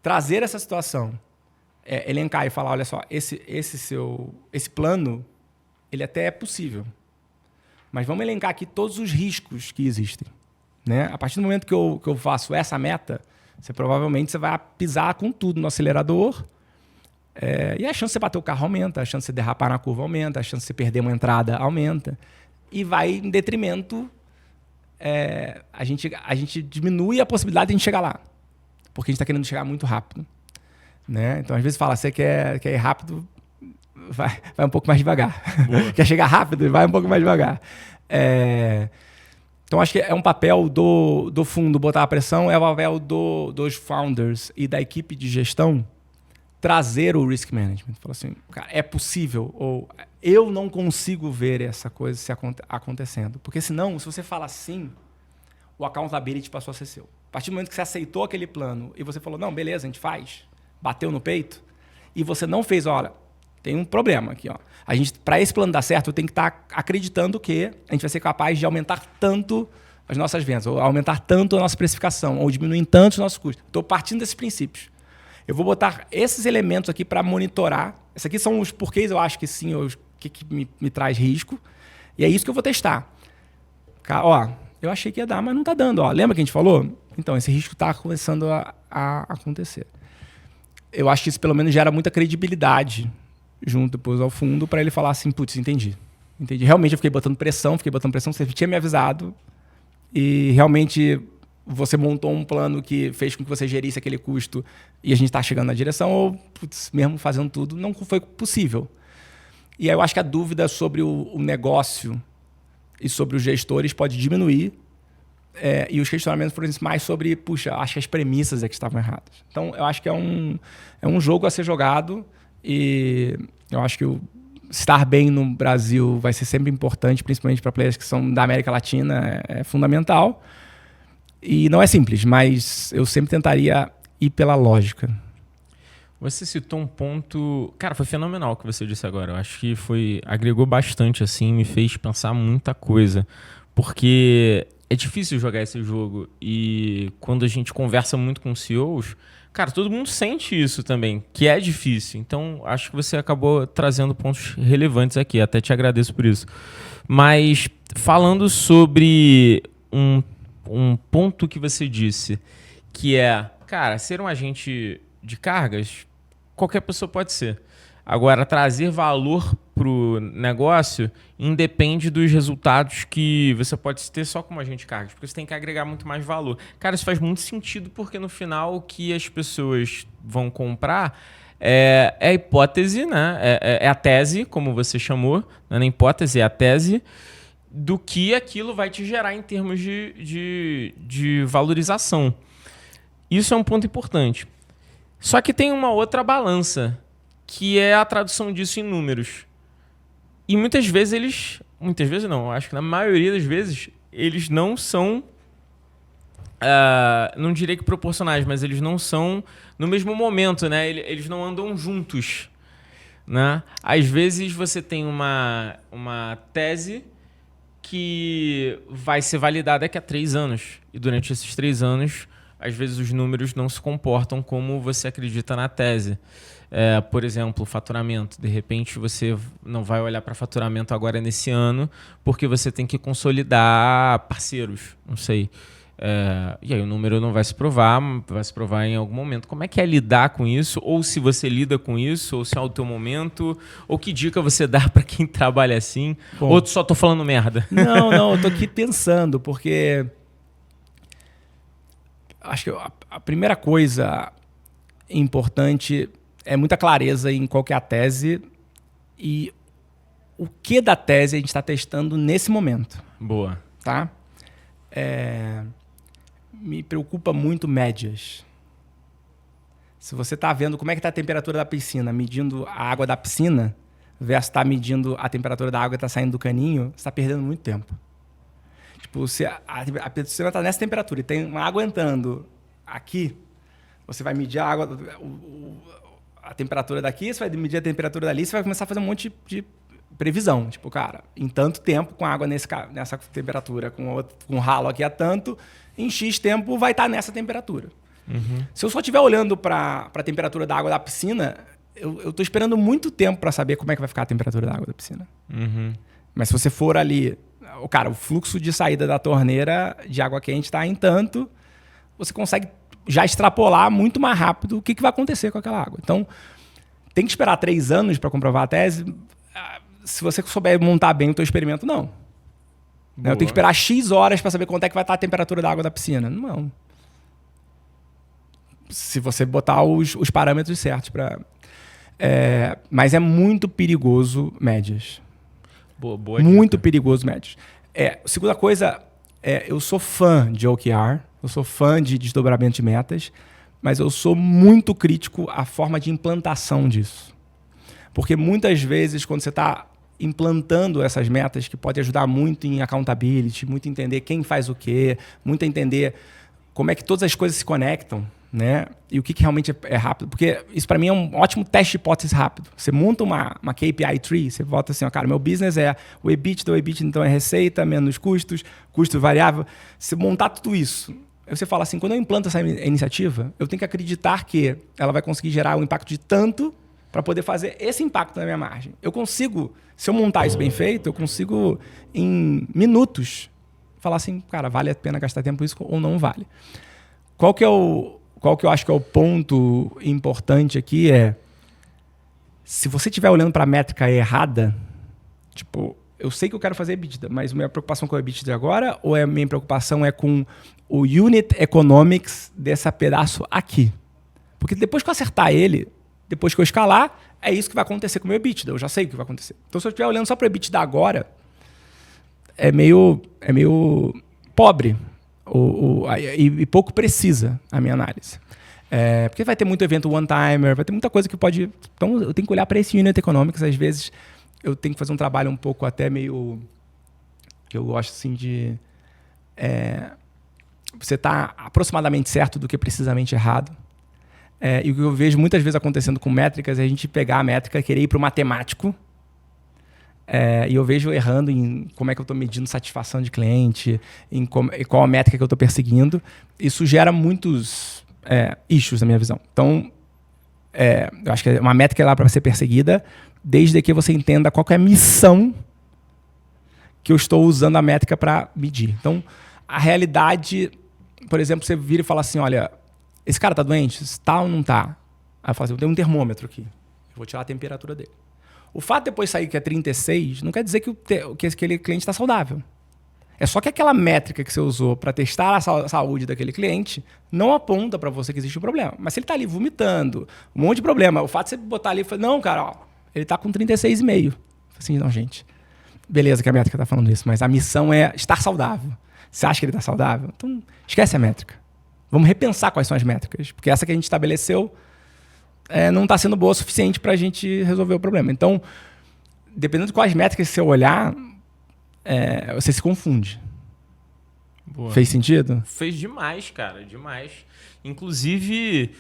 trazer essa situação, elencar e falar, olha só, esse plano, ele até é possível. Mas vamos elencar aqui todos os riscos que existem. Né? A partir do momento que eu faço essa meta, você vai pisar com tudo no acelerador, e a chance de você bater o carro aumenta, a chance de você derrapar na curva aumenta, a chance de você perder uma entrada aumenta, e vai em detrimento, a gente diminui a possibilidade de a gente chegar lá, porque a gente está querendo chegar muito rápido. Né? Então, às vezes fala, você quer ir rápido, vai um pouco mais devagar. Quer chegar rápido, vai um pouco mais devagar. Então, acho que é um papel do fundo botar a pressão, é o papel dos founders e da equipe de gestão trazer o risk management. Falar assim, cara, é possível, ou eu não consigo ver essa coisa acontecendo. Porque senão, se você fala assim, o accountability passou a ser seu. A partir do momento que você aceitou aquele plano e você falou, não, beleza, a gente faz, bateu no peito, e você não fez, olha, tem um problema aqui, ó. Para esse plano dar certo, eu tenho que estar acreditando que a gente vai ser capaz de aumentar tanto as nossas vendas, ou aumentar tanto a nossa precificação, ou diminuir tanto os nossos custos. Estou partindo desses princípios. Eu vou botar esses elementos aqui para monitorar. Esses aqui são os porquês, eu acho que sim, o que me traz risco. E é isso que eu vou testar. Ó, eu achei que ia dar, mas não está dando. Ó, lembra que a gente falou? Então, esse risco está começando a acontecer. Eu acho que isso, pelo menos, gera muita credibilidade junto depois ao fundo para ele falar assim, putz, entendi. Realmente eu fiquei botando pressão, você tinha me avisado e realmente você montou um plano que fez com que você gerisse aquele custo e a gente está chegando na direção, ou, putz, mesmo fazendo tudo, não foi possível. E aí eu acho que a dúvida sobre o negócio e sobre os gestores pode diminuir, e os questionamentos foram mais sobre, puxa, acho que as premissas é que estavam erradas. Então, eu acho que é um jogo a ser jogado, e eu acho que estar bem no Brasil vai ser sempre importante, principalmente para players que são da América Latina, é fundamental. E não é simples, mas eu sempre tentaria ir pela lógica. Você citou um ponto... Cara, foi fenomenal o que você disse agora. Eu acho que agregou bastante, assim, me fez pensar muita coisa. Porque é difícil jogar esse jogo. E quando a gente conversa muito com CEOs, cara, todo mundo sente isso também, que é difícil. Então, acho que você acabou trazendo pontos relevantes aqui. Até te agradeço por isso. Mas, falando sobre um ponto que você disse, que é, cara, ser um agente de cargas, qualquer pessoa pode ser. Agora, trazer valor para o negócio independe dos resultados que você pode ter só como agente de cargas, porque você tem que agregar muito mais valor. Cara, isso faz muito sentido, porque no final o que as pessoas vão comprar é a hipótese, né? É a tese, como você chamou, não é nem hipótese, é a tese do que aquilo vai te gerar em termos de valorização. Isso é um ponto importante. Só que tem uma outra balança, que é a tradução disso em números. E muitas vezes não, acho que na maioria das vezes, eles não são, não diria que proporcionais, mas eles não são no mesmo momento, né? Eles não andam juntos, né? Às vezes você tem uma tese que vai ser validada daqui a 3 anos. E durante esses 3 anos, às vezes os números não se comportam como você acredita na tese. Por exemplo, faturamento. De repente, você não vai olhar para faturamento agora nesse ano, porque você tem que consolidar parceiros. Não sei. E aí o número não vai se provar em algum momento. Como é que é lidar com isso? Ou se você lida com isso, ou se é o teu momento, ou que dica você dá para quem trabalha assim? Bom, ou tu só tô falando merda? Não, eu tô aqui pensando, porque acho que a primeira coisa importante é muita clareza em qual que é a tese e o que da tese a gente está testando nesse momento. Boa. Tá? Me preocupa muito médias. Se você está vendo como é que está a temperatura da piscina, medindo a água da piscina, versus está medindo a temperatura da água que está saindo do caninho, você está perdendo muito tempo. Tipo, se a piscina está nessa temperatura e tem uma água entrando aqui, você vai medir a água, a temperatura daqui, você vai medir a temperatura dali, você vai começar a fazer um monte de previsão. Tipo, cara, em tanto tempo, com a água nessa temperatura, com um ralo aqui a tanto, em X tempo vai estar nessa temperatura. Uhum. Se eu só estiver olhando para a temperatura da água da piscina, eu estou esperando muito tempo para saber como é que vai ficar a temperatura da água da piscina. Uhum. Mas se você for ali, cara, o fluxo de saída da torneira de água quente está em tanto, você consegue já extrapolar muito mais rápido o que vai acontecer com aquela água. Então, tem que esperar 3 anos para comprovar a tese. Se você souber montar bem o teu experimento, não. Boa. Eu tenho que esperar X horas para saber quanto é que vai estar a temperatura da água da piscina. Não. Se você botar os parâmetros certos. Mas é muito perigoso médias. Boa muito dica. perigoso médias. Segunda coisa, eu sou fã de OKR, eu sou fã de desdobramento de metas, mas eu sou muito crítico à forma de implantação disso. Porque muitas vezes, quando você está implantando essas metas, que pode ajudar muito em accountability, muito entender quem faz o quê, muito entender como é que todas as coisas se conectam, né? E o que realmente é rápido. Porque isso, para mim, é um ótimo teste de hipótese rápido. Você monta uma KPI tree, você bota assim, ó, cara, meu business é o EBITDA então é receita, menos custos, custo variável. Se montar tudo isso, aí você fala assim, quando eu implanto essa iniciativa, eu tenho que acreditar que ela vai conseguir gerar um impacto de tanto para poder fazer esse impacto na minha margem. Eu consigo, se eu montar isso bem feito, eu consigo, em minutos, falar assim, cara, vale a pena gastar tempo isso ou não vale. Qual que eu acho que é o ponto importante aqui se você estiver olhando para a métrica errada, tipo, eu sei que eu quero fazer EBITDA, mas minha preocupação com o EBITDA agora ou a minha preocupação é com o unit economics desse pedaço aqui? Porque depois que eu acertar ele, depois que eu escalar, é isso que vai acontecer com o meu EBITDA. Eu já sei o que vai acontecer. Então, se eu estiver olhando só para o EBITDA agora, é meio pobre e pouco precisa a minha análise. Porque vai ter muito evento one-timer, vai ter muita coisa que pode... Então, eu tenho que olhar para esse unit economics. Às vezes, eu tenho que fazer um trabalho um pouco até meio... que eu gosto assim de... você está aproximadamente certo do que precisamente errado. E o que eu vejo muitas vezes acontecendo com métricas é a gente pegar a métrica e querer ir para o matemático. E eu vejo errando em como é que eu estou medindo satisfação de cliente, em qual a métrica que eu estou perseguindo. Isso gera muitos issues na minha visão. Então, eu acho que uma métrica é lá para ser perseguida, desde que você entenda qual que é a missão que eu estou usando a métrica para medir. Então, a realidade, por exemplo, você vira e fala assim, olha, esse cara está doente? Está ou não está? Aí eu falo assim, eu tenho um termômetro aqui. Eu vou tirar a temperatura dele. O fato de depois sair que é 36 não quer dizer que aquele cliente está saudável. É só que aquela métrica que você usou para testar a saúde daquele cliente não aponta para você que existe um problema. Mas se ele está ali vomitando, um monte de problema, o fato de você botar ali e falar, não, cara, ele está com 36,5. Assim, não, gente. Beleza que a métrica está falando isso, mas a missão é estar saudável. Você acha que ele está saudável? Então, esquece a métrica. Vamos repensar quais são as métricas. Porque essa que a gente estabeleceu não está sendo boa o suficiente para a gente resolver o problema. Então, dependendo de quais métricas você olhar, você se confunde. Boa. Fez sentido? Fez demais, cara, demais. Inclusive,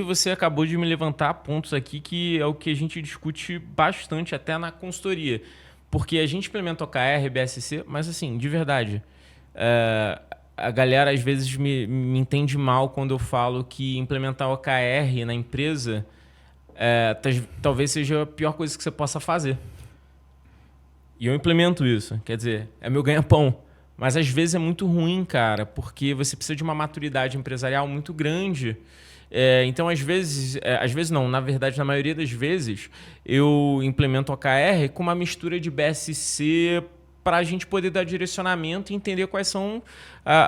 você acabou de me levantar pontos aqui que é o que a gente discute bastante até na consultoria. Porque a gente implementa OKR, BSC, mas assim, de verdade, a galera às vezes me entende mal quando eu falo que implementar OKR na empresa talvez seja a pior coisa que você possa fazer. E eu implemento isso. Quer dizer, é meu ganha-pão. Mas às vezes é muito ruim, cara, porque você precisa de uma maturidade empresarial muito grande. Então, às vezes não, na verdade, na maioria das vezes, eu implemento OKR com uma mistura de BSC para a gente poder dar direcionamento e entender quais são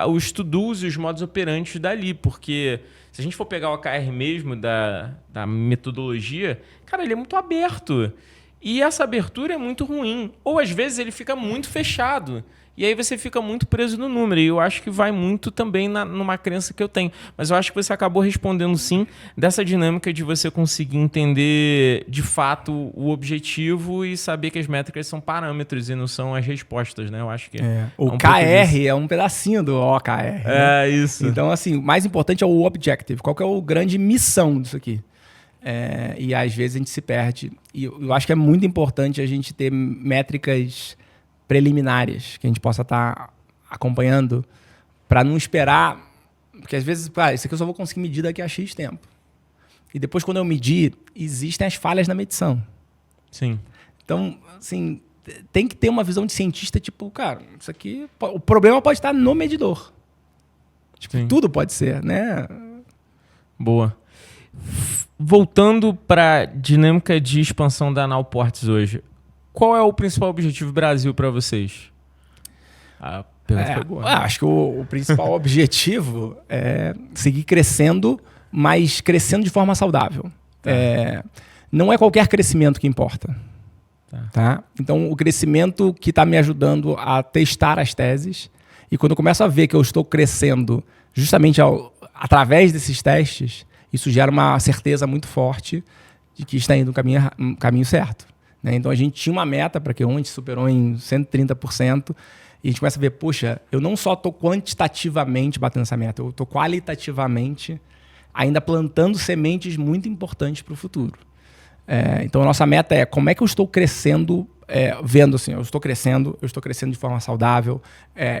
os to-dos e os modos operantes dali. Porque se a gente for pegar o OKR mesmo da metodologia, cara, ele é muito aberto. E essa abertura é muito ruim. Ou, às vezes, ele fica muito fechado. E aí você fica muito preso no número. E eu acho que vai muito também numa crença que eu tenho. Mas eu acho que você acabou respondendo sim dessa dinâmica de você conseguir entender de fato o objetivo e saber que as métricas são parâmetros e não são as respostas, né? Eu acho que o KR é um pedacinho do OKR. Né? Isso. Então, assim, o mais importante é o objective. Qual que é a grande missão disso aqui? E às vezes a gente se perde. E eu acho que é muito importante a gente ter métricas preliminares que a gente possa estar acompanhando para não esperar, porque às vezes, isso aqui eu só vou conseguir medir daqui a X tempo. E depois, quando eu medir, existem as falhas na medição. Sim. Então, assim, tem que ter uma visão de cientista, tipo, cara, isso aqui, o problema pode estar no medidor. Tipo, tudo pode ser, né? Boa. Voltando para a dinâmica de expansão da Nowports hoje, qual é o principal objetivo do Brasil para vocês? A pergunta foi boa. Acho que o principal objetivo é seguir crescendo, mas crescendo de forma saudável. Não é qualquer crescimento que importa. Tá? Então, o crescimento que está me ajudando a testar as teses, e quando eu começo a ver que eu estou crescendo justamente através desses testes, isso gera uma certeza muito forte de que está indo no caminho certo. Né? Então, a gente tinha uma meta para que a gente superou em 130%, e a gente começa a ver, poxa, eu não só estou quantitativamente batendo essa meta, eu estou qualitativamente ainda plantando sementes muito importantes para o futuro. Então, a nossa meta é como é que eu estou crescendo, vendo assim, eu estou crescendo de forma saudável,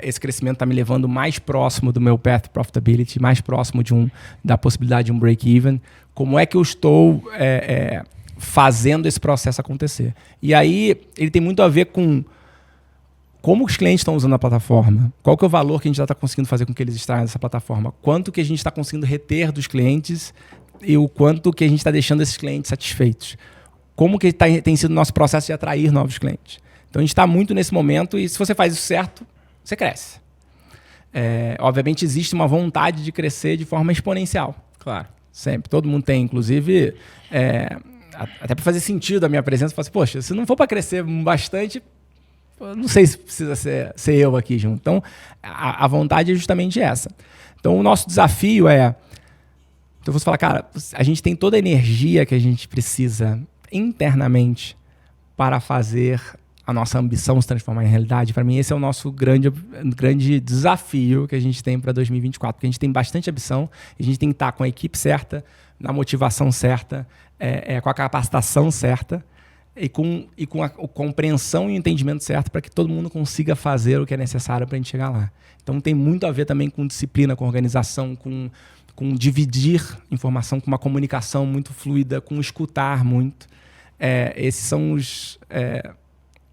esse crescimento está me levando mais próximo do meu path profitability, mais próximo da possibilidade de um break-even. Como é que eu estou fazendo esse processo acontecer? E aí, ele tem muito a ver com como os clientes estão usando a plataforma, qual que é o valor que a gente já está conseguindo fazer com que eles extraiam dessa plataforma, quanto que a gente está conseguindo reter dos clientes e o quanto que a gente está deixando esses clientes satisfeitos. Como que tem sido o nosso processo de atrair novos clientes. Então, a gente está muito nesse momento e se você faz isso certo, você cresce. Obviamente, existe uma vontade de crescer de forma exponencial. Claro. Sempre. Todo mundo tem, inclusive, até para fazer sentido a minha presença, fala assim, poxa, se não for para crescer bastante, não sei se precisa ser eu aqui junto. Então, a vontade é justamente essa. Então, o nosso desafio então, eu vou falar, cara, a gente tem toda a energia que a gente precisa internamente para fazer a nossa ambição se transformar em realidade. Para mim, esse é o nosso grande desafio que a gente tem para 2024, porque a gente tem bastante ambição, a gente tem que estar com a equipe certa, na motivação certa, com a capacitação certa e com a compreensão e o entendimento certo para que todo mundo consiga fazer o que é necessário para a gente chegar lá. Então, tem muito a ver também com disciplina, com organização, com dividir informação, com uma comunicação muito fluida, com escutar muito. Esses são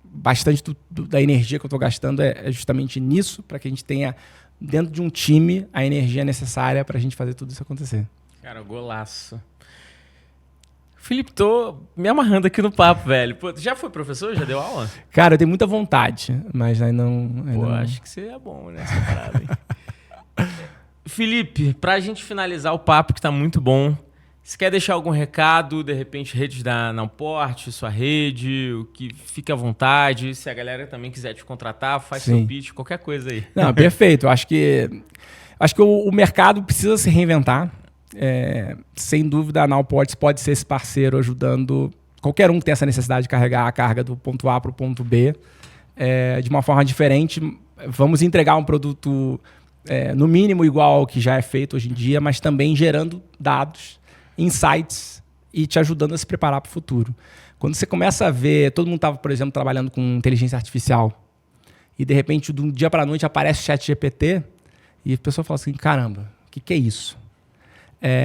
bastante da energia que eu estou gastando é justamente nisso, para que a gente tenha, dentro de um time, a energia necessária para a gente fazer tudo isso acontecer. Cara, golaço. Felipe, tô me amarrando aqui no papo, velho. Pô, já foi professor? Já deu aula? Cara, eu tenho muita vontade, mas ainda não... acho que você é bom nessa parada aí. Felipe, pra gente finalizar o papo, que tá muito bom, você quer deixar algum recado, de repente, redes da Nowport, sua rede, o que fique à vontade, se a galera também quiser te contratar, faz seu pitch, qualquer coisa aí. Não, perfeito. Acho que o mercado precisa se reinventar. Sem dúvida, a Nowport pode ser esse parceiro ajudando qualquer um que tem essa necessidade de carregar a carga do ponto A para o ponto B de uma forma diferente. Vamos entregar um produto no mínimo igual ao que já é feito hoje em dia, mas também gerando dados, insights e te ajudando a se preparar para o futuro. Quando você começa a ver, todo mundo estava, por exemplo, trabalhando com inteligência artificial e de repente, de um dia para a noite, aparece o ChatGPT e a pessoa fala assim, caramba, o que é isso?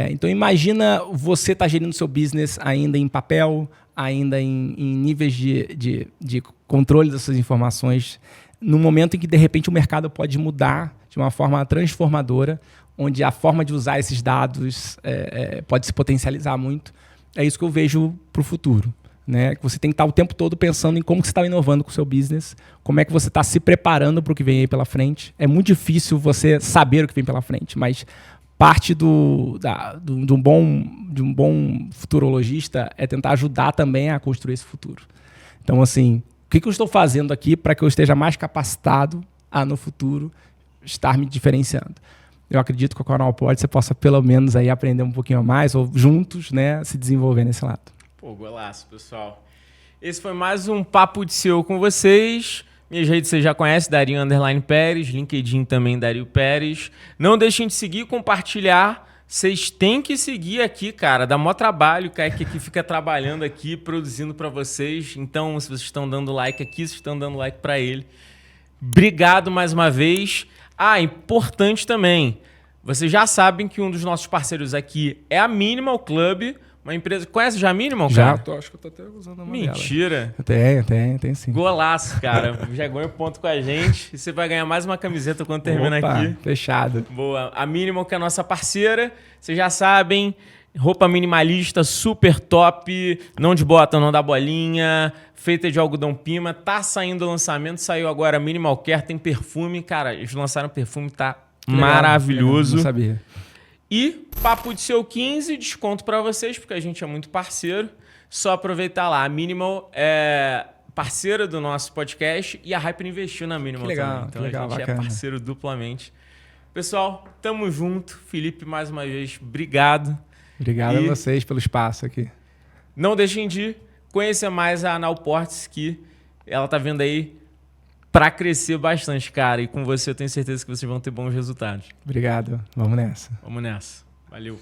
Então, imagina você estar gerindo seu business ainda em papel, ainda em níveis de controle das suas informações no momento em que, de repente, o mercado pode mudar de uma forma transformadora, onde a forma de usar esses dados pode se potencializar muito. É isso que eu vejo para o futuro. Né? Que você tem que estar o tempo todo pensando em como você está inovando com o seu business, como é que você está se preparando para o que vem aí pela frente. É muito difícil você saber o que vem pela frente, mas parte de um bom futurologista é tentar ajudar também a construir esse futuro. Então, assim, o que eu estou fazendo aqui para que eu esteja mais capacitado a, no futuro, estar me diferenciando? Eu acredito que com a Canalport você possa, pelo menos, aí aprender um pouquinho a mais, ou juntos, né, se desenvolver nesse lado. Pô, golaço, pessoal. Esse foi mais um Papo de CEO com vocês. Minhas redes você já conhece, Dario _Pérez, LinkedIn também, Dario Pérez. Não deixem de seguir e compartilhar. Vocês têm que seguir aqui, cara. Dá maior trabalho, o Kaique aqui fica trabalhando aqui, produzindo para vocês. Então, se vocês estão dando like aqui, vocês estão dando like para ele. Obrigado mais uma vez. Importante também. Vocês já sabem que um dos nossos parceiros aqui é a Minimal Club, uma empresa... Conhece já a Minimal, cara? Já, acho que eu tô até usando a Mentira. Tem sim. Golaço, cara. Já ganhou ponto com a gente. E você vai ganhar mais uma camiseta quando termina aqui. Fechado. Boa. A Minimal, que é a nossa parceira. Vocês já sabem, roupa minimalista, super top. Não de bota, não dá bolinha. Feita de algodão pima. Tá saindo o lançamento. Saiu agora a Minimal Care. Tem perfume. Cara, eles lançaram perfume. Tá maravilhoso. Não sabia. E Papo de Seu 15, desconto para vocês, porque a gente é muito parceiro. Só aproveitar lá. A Minimal é parceira do nosso podcast e a Hyper investiu na Minimal também. Então legal, a gente bacana. é parceiro duplamente. Pessoal, tamo junto. Felipe, mais uma vez, obrigado. Obrigado a vocês pelo espaço aqui. Não deixem de conhecer mais a Canalport, que ela tá vindo aí para crescer bastante, cara. E com você eu tenho certeza que vocês vão ter bons resultados. Obrigado. Vamos nessa. Vamos nessa. Valeu.